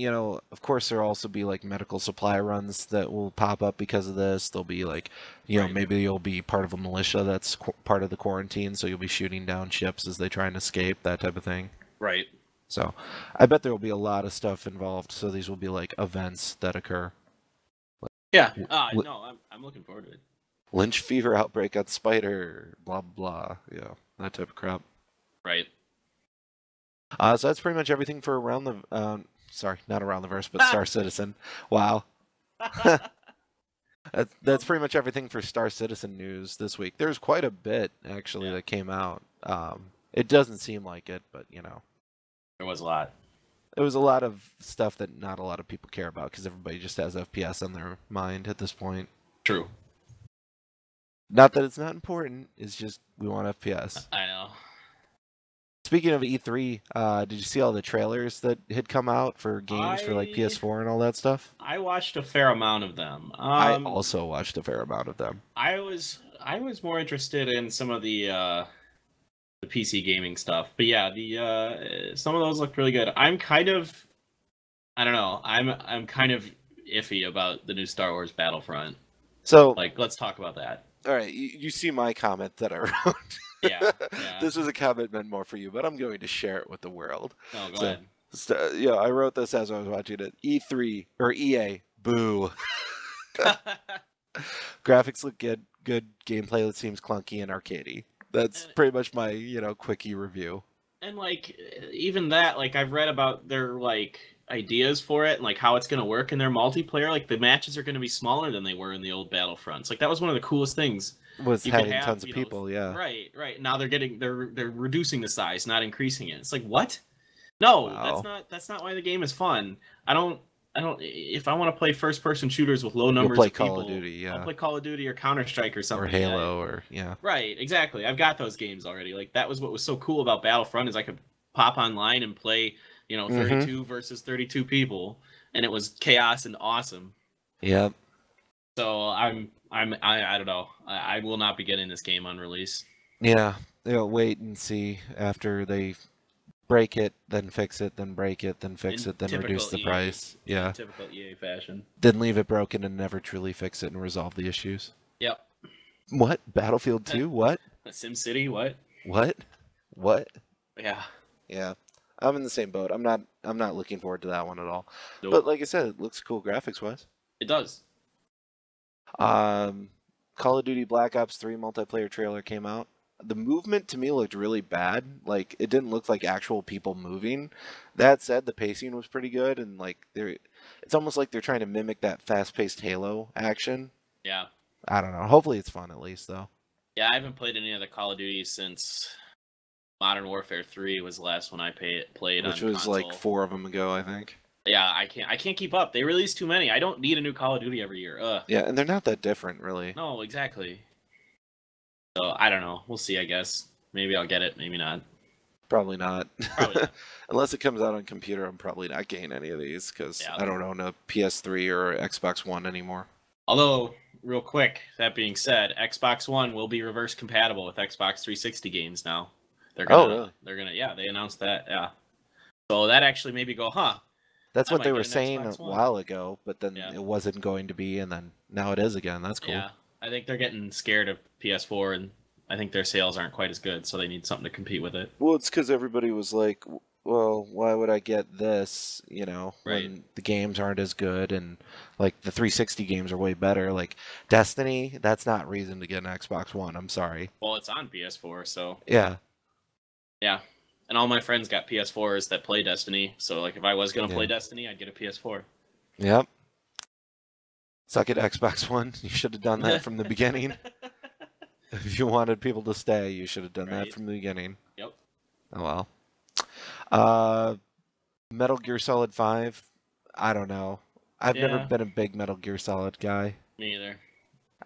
of course there'll also be like medical supply runs that will pop up because of this. There'll be like, maybe you'll be part of a militia that's part of the quarantine, so you'll be shooting down ships as they try and escape, that type of thing. Right. So, I bet there will be a lot of stuff involved, so these will be like events that occur. Yeah. No, I'm looking forward to it. Lynch fever outbreak on Spider, blah, blah, that type of crap. Right. So that's pretty much everything for Around the... sorry, not Around the Verse, but Star Citizen. Wow. That's pretty much everything for Star Citizen news this week. There's quite a bit, actually, that came out. It doesn't seem like it, but, There was a lot. It was a lot of stuff that not a lot of people care about, because everybody just has FPS on their mind at this point. True. Not that it's not important, it's just we want FPS. I know. Speaking of E3, did you see all the trailers that had come out for games for like PS4 and all that stuff? I watched a fair amount of them. I also watched a fair amount of them. I was more interested in some of the PC gaming stuff, but yeah, some of those looked really good. I'm kind of iffy about the new Star Wars Battlefront. So, let's talk about that. All right, you see my comment that I wrote. Yeah. This was a comment meant more for you, but I'm going to share it with the world. Oh, go ahead. I wrote this as I was watching it. E3 or EA, boo. Graphics look good. Good gameplay that seems clunky and arcadey. That's pretty much my quickie review. And even that, I've read about their ideas for it and how it's going to work in their multiplayer. The matches are going to be smaller than they were in the old Battlefronts. That was one of the coolest things. Was having tons of people, yeah. Right. Now they're reducing the size, not increasing it. It's what? No, wow. That's not why the game is fun. I don't. If I want to play first-person shooters with low numbers of people, Call of Duty, yeah. I'll play Call of Duty or CounterStrike or something. Or Halo, Right, exactly. I've got those games already. That was what was so cool about Battlefront is I could pop online and play, 32 versus 32 people, and it was chaos and awesome. Yep. So I don't know. I will not be getting this game on release. Yeah, they'll wait and see after they break it, then fix it, then break it, then fix it, then reduce the price. Yeah. In typical EA fashion. Then leave it broken and never truly fix it and resolve the issues. Yep. What? Battlefield 2? What? SimCity? What? What? Yeah. Yeah. I'm in the same boat. I'm not looking forward to that one at all. Nope. But like I said, it looks cool graphics wise. It does. Call of Duty Black Ops 3 multiplayer trailer came out. The movement to me looked really bad. It didn't look like actual people moving. That said, the pacing was pretty good, and it's almost like they're trying to mimic that fast-paced Halo action. Yeah. I don't know. Hopefully it's fun at least, though. Yeah, I haven't played any other Call of Duty since Modern Warfare 3 was the last one I played on console. Which was 4 of them ago, I think. Yeah, I can't keep up. They release too many. I don't need a new Call of Duty every year. Ugh. Yeah, and they're not that different, really. No, exactly. So, I don't know. We'll see, I guess. Maybe I'll get it, maybe not. Probably not. Probably not. Unless it comes out on computer, I'm probably not getting any of these, because I don't own a PS3 or Xbox One anymore. Although, real quick, that being said, Xbox One will be reverse compatible with Xbox 360 games now. They're gonna, they announced that, yeah. So that actually made me go, huh. That's what they were saying a while ago, but then it wasn't going to be, and then now it is again. That's cool. Yeah, I think they're getting scared of PS4 and I think their sales aren't quite as good, so they need something to compete with it. Well, it's because everybody was like, well, why would I get this, Right. when the games aren't as good and, like, the 360 games are way better. Like, Destiny, that's not reason to get an Xbox One. I'm sorry. Well, it's on PS4, so Yeah. yeah. And all my friends got PS4s that play Destiny, so like if I was gonna Yeah. play Destiny, I'd get a PS4. Yep. Suck it, Xbox One. You should have done that from the beginning. If you wanted people to stay, you should have done that Right. from the beginning. Yep. Oh well. Metal Gear Solid 5. I don't know. I've never Yeah. been a big Metal Gear Solid guy. Me either.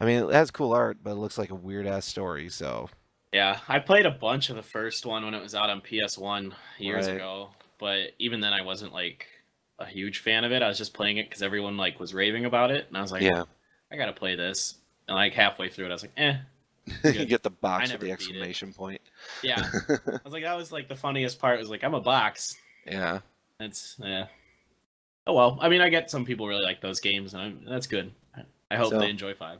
I mean, it has cool art, but it looks like a weird ass story. So Yeah, I played a bunch of the first one when it was out on PS1 years Right. ago, but even then I wasn't like a huge fan of it. I was just playing it because everyone like was raving about it, and I was like, yeah, I gotta play this. And like halfway through it, I was like, eh. you Good. get the I box with never the beat it. exclamation point. Yeah, I was like, that was like the funniest part. Was like, I'm a box. Yeah. It's yeah. Oh well. I mean, I get some people really like those games, and that's good. I hope So- they enjoy 5.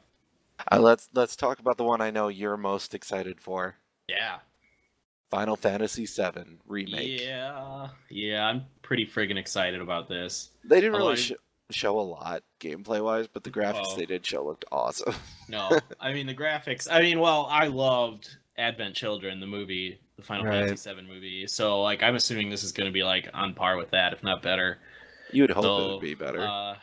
Let's talk about the one I know you're most excited for. Yeah. Final Fantasy VII remake. Yeah. I'm pretty friggin' excited about this. They didn't Although really show a lot gameplay wise, but the graphics they did show looked awesome. No, I mean the graphics. I mean, well, I loved Advent Children, the movie, the Final Right. Fantasy VII movie. So, like, I'm assuming this is going to be like on par with that, if not better. You'd hope So, it would be better.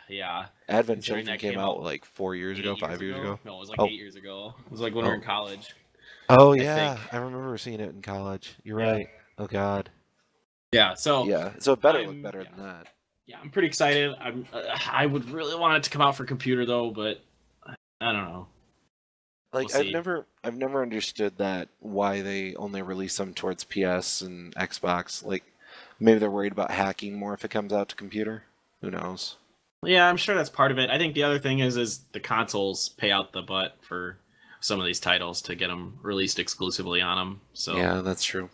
Yeah. Advent considering Children that came came out out like 4 years ago, 5 years ago. No, it was like Oh. 8 years ago. It was like when we were in college. Oh I yeah, think. I remember seeing it in college. You're Yeah. right. Oh god. Yeah. So Yeah, so it better look I'm- better yeah. than that. yeah, I'm pretty excited. I would really want it to come out for computer though, but I don't know. Like We'll I've see. never understood that why they only release them towards PS and Xbox. Like maybe they're worried about hacking more if it comes out to computer. Who knows? Yeah, I'm sure that's part of it. I think the other thing is the consoles pay out the butt for some of these titles to get them released exclusively on them. So Yeah, that's true.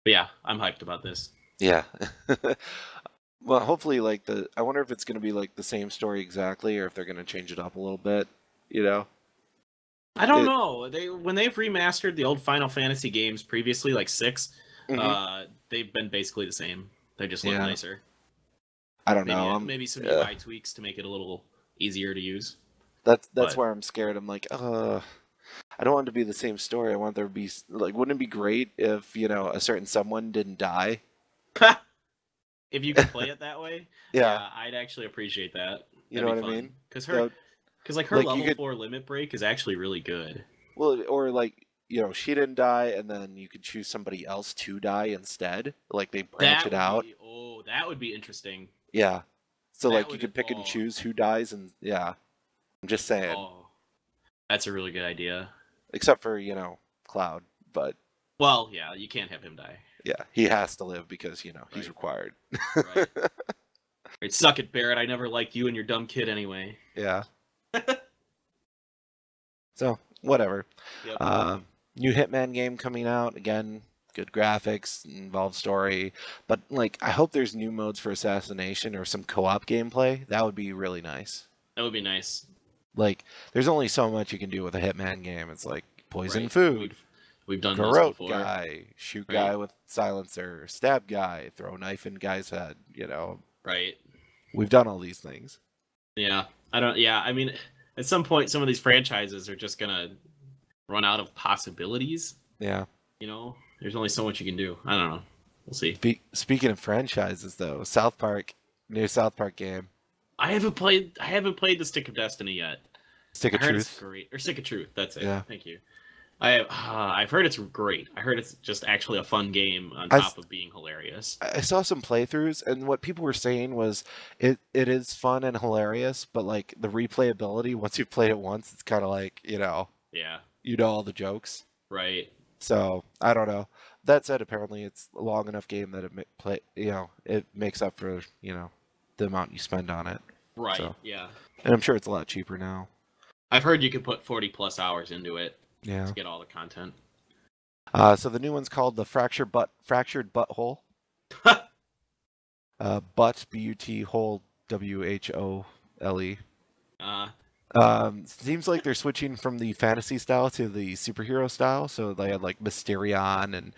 but yeah, I'm hyped about this. Yeah. Well, hopefully, like I wonder if it's going to be like the same story exactly, or if they're going to change it up a little bit. You know? I don't know. When they've remastered the old Final Fantasy games previously, like 6, Mhm. they've been basically the same. They just look Yeah. nicer. I don't Maybe, know. maybe some yeah. UI tweaks to make it a little easier to use. That's but- where I'm scared. I'm like, I don't want it to be the same story. I want there to be like, wouldn't it be great if a certain someone didn't die? If you could play it that way, Yeah. I'd actually appreciate that. You know what I mean? Because That- her like, you level could- 4 limit break is actually really good. Well, or like she didn't die, and then you could choose somebody else to die instead. Like they branch it out. That would be interesting. Yeah. So That like you would- could pick and oh. choose who dies, and yeah. I'm just saying. Oh, that's a really good idea. Except for Cloud, but Well, yeah, you can't have him die. yeah, he has to live because he's Right. required. Right. Right, suck it, Barrett. I never liked you and your dumb kid anyway. Yeah. So whatever. Yep. New Hitman game coming out again. Good graphics, involved story, but like I hope there's new modes for assassination or some co-op gameplay. That would be really nice. That would be nice. Like there's only so much you can do with a Hitman game. It's like poison Right. food, We've done those garrote before. guy, shoot Right. guy with silencer, stab guy, throw knife in guy's head. Right. We've done all these things. Yeah. I mean, at some point, some of these franchises are just gonna run out of possibilities. Yeah. There's only so much you can do. I don't know. We'll see. Speaking of franchises, though, South Park, new South Park game, I haven't played the Stick of Destiny yet. Stick of I heard it's Truth. great. Or Stick of Truth. That's it. Yeah. Thank you. I've heard it's great. I heard it's just actually a fun game on I- top of being hilarious. I saw some playthroughs, and what people were saying was it is fun and hilarious, but like the replayability, once you've played it once, it's kind of like Yeah. all the jokes. Right. So I don't know. That said, apparently it's a long enough game that it makes up for the amount you spend on it, Right. So. Yeah. and I'm sure it's a lot cheaper now. I've heard you could put 40 plus hours into it Yeah. to get all the content. So the new one's called the Fractured Butthole. Butt, BUT, hole, WHOLE. Seems like they're switching from the fantasy style to the superhero style. So they had like Mysterion and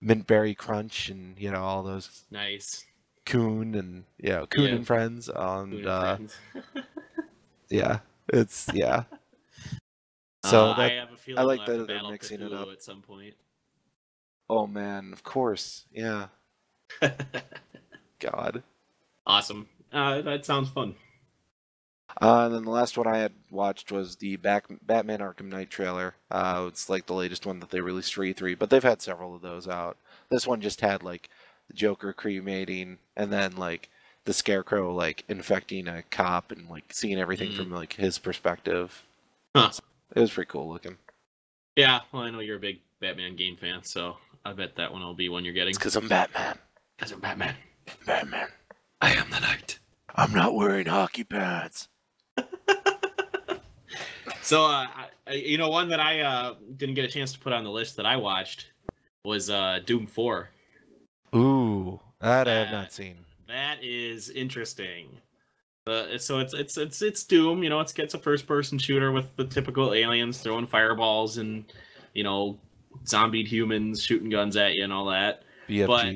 Mintberry Crunch and all those Nice. Coon and Coon Yeah. and Friends. Coon and Friends. Yeah, it's So I that have a I feeling like we'll have to that they're battle mixing it up. Cthulhu at some point. Oh man, of course, yeah. God. Awesome. That sounds fun. And then the last one I had watched was the Batman Arkham Knight trailer. It's like the latest one that they released for E3, but they've had several of those out. This one just had like the Joker cremating, and then like the Scarecrow like infecting a cop and like seeing everything from like his perspective. Huh. So it was pretty cool looking. Yeah, well, I know you're a big Batman game fan, so I bet that one will be one you're getting. It's because I'm Batman. Because I'm Batman. Batman. I am the Knight. I'm not wearing hockey pads. So, one that I didn't get a chance to put on the list that I watched was Doom 4. Ooh, that I have not seen. That is interesting. So it's Doom. It's a first-person shooter with the typical aliens throwing fireballs and zombied humans shooting guns at you and all that. BFG. But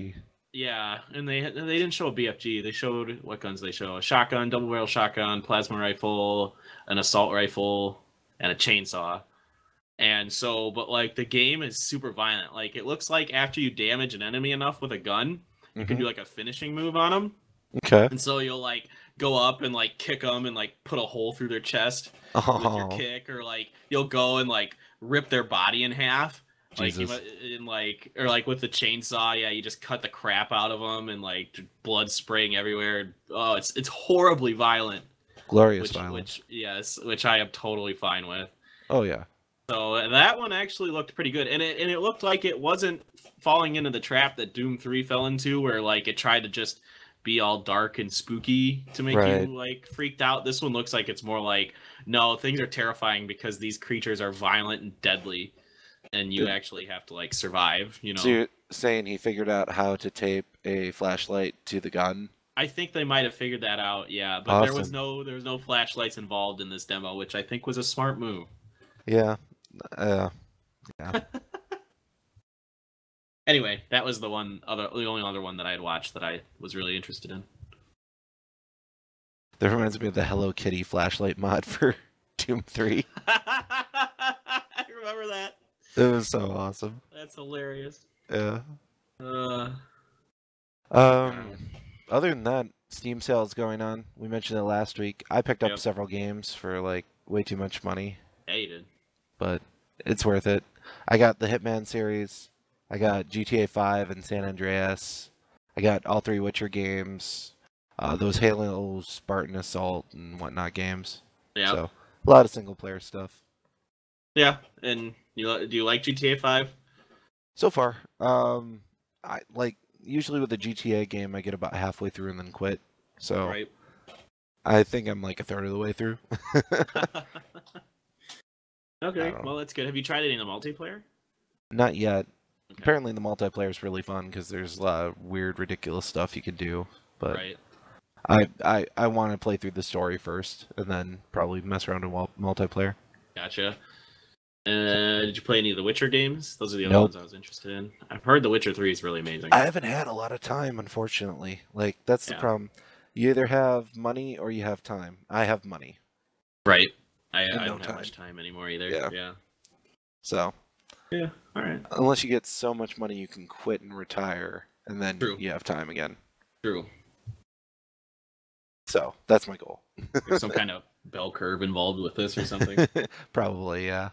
yeah, and they didn't show a BFG. They showed what guns they show: a shotgun, double-barrel shotgun, plasma rifle, an assault rifle, and a chainsaw. And so, but like the game is super violent. Like it looks like after you damage an enemy enough with a gun, you can do like a finishing move on them. Okay. And so you'll like go up and like kick them and like put a hole through their chest with your kick, or like you'll go and like rip their body in half. Jesus. Or like with the chainsaw, yeah, you just cut the crap out of them and like blood spraying everywhere. Oh, it's horribly violent. Glorious violence. Which I am totally fine with. Oh yeah. So that one actually looked pretty good, and it looked like it wasn't falling into the trap that Doom 3 fell into, where like it tried to just be all dark and spooky to make you like freaked out. This one looks like it's more like, no, things are terrifying because these creatures are violent and deadly. And you actually have to like survive, So you're saying he figured out how to tape a flashlight to the gun? I think they might have figured that out, yeah. But awesome. there was no flashlights involved in this demo, which I think was a smart move. Yeah. Anyway, that was the only other one that I had watched that I was really interested in. That reminds me of the Hello Kitty flashlight mod for Doom 3. I remember that. It was so awesome. That's hilarious. Yeah. Other than that, Steam sales going on. We mentioned it last week. I picked up several games for like way too much money. Yeah, you did. But it's worth it. I got the Hitman series. I got GTA 5 and San Andreas. I got all 3 Witcher games. Those Halo, Spartan Assault, and whatnot games. Yeah. So a lot of single player stuff. Yeah, and do you like GTA 5? So far, I like usually with a GTA game, I get about halfway through and then quit. So I think I'm like a third of the way through. Okay, well that's good. Have you tried it in the multiplayer? Not yet. Okay. Apparently the multiplayer is really fun because there's a lot of weird, ridiculous stuff you can do. But I want to play through the story first and then probably mess around in multiplayer. Gotcha. Did you play any of the Witcher games? Those are the other ones I was interested in. I've heard The Witcher 3 is really amazing. I haven't had a lot of time, unfortunately. Like, that's the problem. You either have money or you have time. I have money. Right. I don't have much time anymore either. Yeah. So. Yeah, alright. Unless you get so much money you can quit and retire, and then you have time again. True. So, that's my goal. There's some kind of bell curve involved with this or something. Probably, yeah.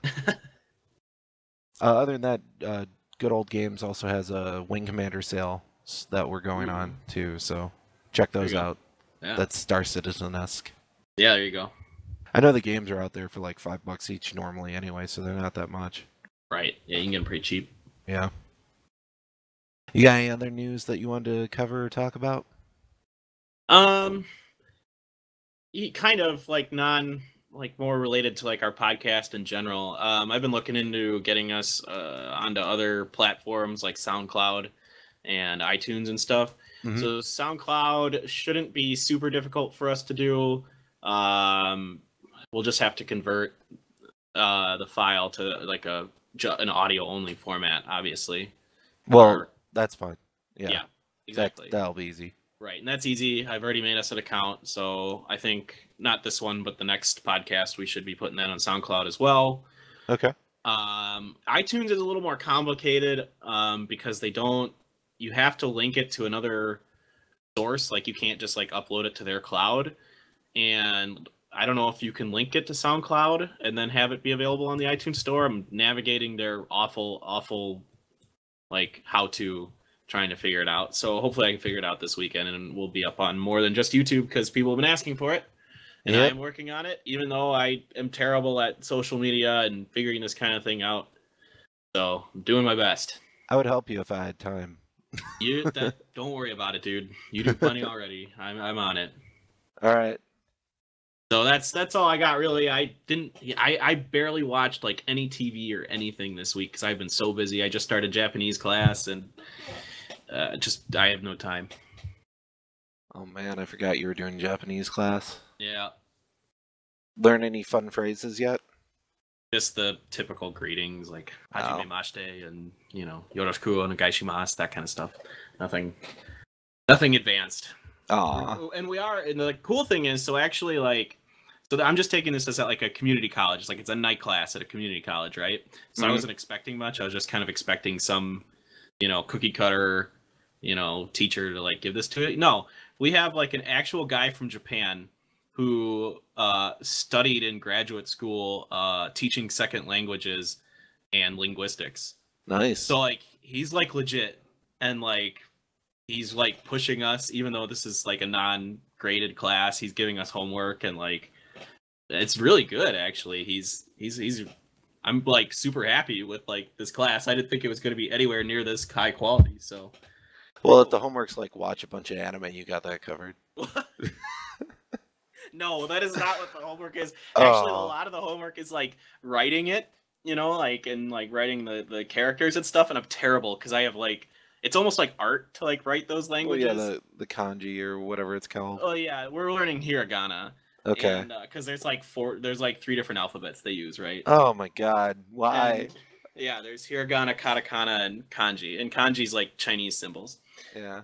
Other than that, Good Old Games also has a Wing Commander sale that we're going on too, so check those out. Yeah. That's Star Citizen-esque. Yeah, there you go. I know the games are out there for like $5 each normally anyway, so they're not that much. Right. Yeah, you can get them pretty cheap. Yeah. You got any other news that you wanted to cover or talk about? Kind of like more related to like our podcast in general. I've been looking into getting us onto other platforms like SoundCloud and iTunes and stuff. Mm-hmm. So SoundCloud shouldn't be super difficult for us to do. we'll just have to convert the file to like an audio only format, obviously. Well, that's fine. Yeah, exactly. That'll be easy. Right, and that's easy. I've already made us an account, so I think not this one, but the next podcast we should be putting that on SoundCloud as well. Okay. iTunes is a little more complicated because you have to link it to another source. Like you can't just like upload it to their cloud, and I don't know if you can link it to SoundCloud and then have it be available on the iTunes store. I'm navigating their awful like how to trying to figure it out. So hopefully I can figure it out this weekend and we'll be up on more than just YouTube because people have been asking for it. And I am working on it, even though I am terrible at social media and figuring this kind of thing out. So I'm doing my best. I would help you if I had time. Don't worry about it, dude. You do plenty already. I'm on it. All right. So that's all I got really. I barely watched like any TV or anything this week because I've been so busy. I just started Japanese class and I have no time. Oh man, I forgot you were doing Japanese class. Yeah. Learn any fun phrases yet? Just the typical greetings like hajime mashite and yoroshiku onegaishimasu, that kind of stuff. Nothing advanced. And we are, and the cool thing is, so actually I'm just taking this as at like a community college. It's like it's a night class at a community college, right? So I wasn't expecting much. I was just kind of expecting some, cookie cutter, teacher to like give this to it. No, we have like an actual guy from Japan who studied in graduate school teaching second languages and linguistics. Nice. So like he's like legit and like he's like pushing us, even though this is like a non-graded class. He's giving us homework and like it's really good actually. He's I'm like super happy with like this class. I didn't think it was going to be anywhere near this high quality. So well, if the homework's like watch a bunch of anime, you got that covered. No, that is not what the homework is. Actually, a lot of the homework is like writing it, and like writing the characters and stuff. And I'm terrible because I have like it's almost like art to like write those languages. Well, yeah, the kanji or whatever it's called. Oh yeah, we're learning hiragana. Okay. Because there's like 3 different alphabets they use, right? Oh my god, why? Yeah, there's hiragana, katakana, and kanji. And kanji's like Chinese symbols. Yeah.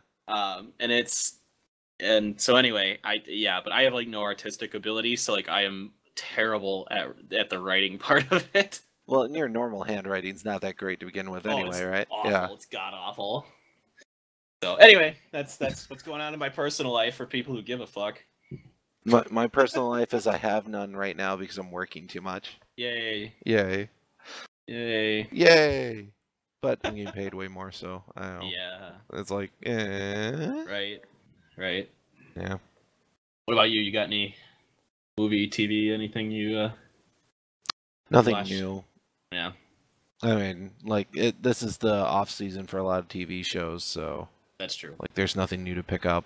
And so anyway, but I have like no artistic ability, so like I am terrible at the writing part of it. Well, and your normal handwriting's not that great to begin with anyway, right? Awful. Yeah. It's god awful. So anyway, that's what's going on in my personal life for people who give a fuck. My personal life is I have none right now because I'm working too much. Yay. Yay. Yay. Yay. But I'm getting paid way more, so I don't know. Yeah. It's like, Right. Yeah. What about you? You got any movie, TV, anything you Nothing watched? new. Yeah. I mean, like this is the off season for a lot of TV shows, so that's true. Like there's nothing new to pick up.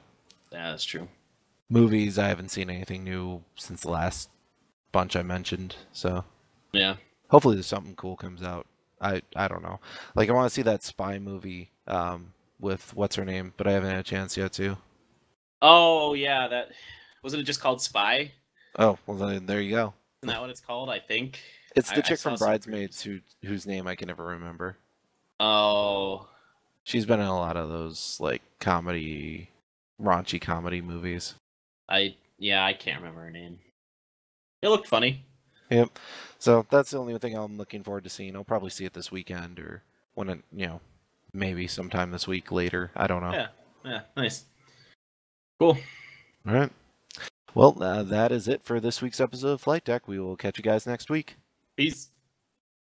Yeah, that's true. Movies, I haven't seen anything new since the last bunch I mentioned, so yeah. Hopefully there's something cool comes out. I don't know. Like I want to see that spy movie with what's her name, but I haven't had a chance yet to. Oh yeah, that wasn't it just called Spy? Oh, well then there you go. Isn't that what it's called? I think. It's the chick from Bridesmaids whose name I can never remember. Oh. She's been in a lot of those like raunchy comedy movies. I can't remember her name. It looked funny. Yep. So that's the only thing I'm looking forward to seeing. I'll probably see it this weekend or when it, maybe sometime this week later. I don't know. Yeah. Nice. Cool. All right. Well, that is it for this week's episode of Flight Deck. We will catch you guys next week. Peace.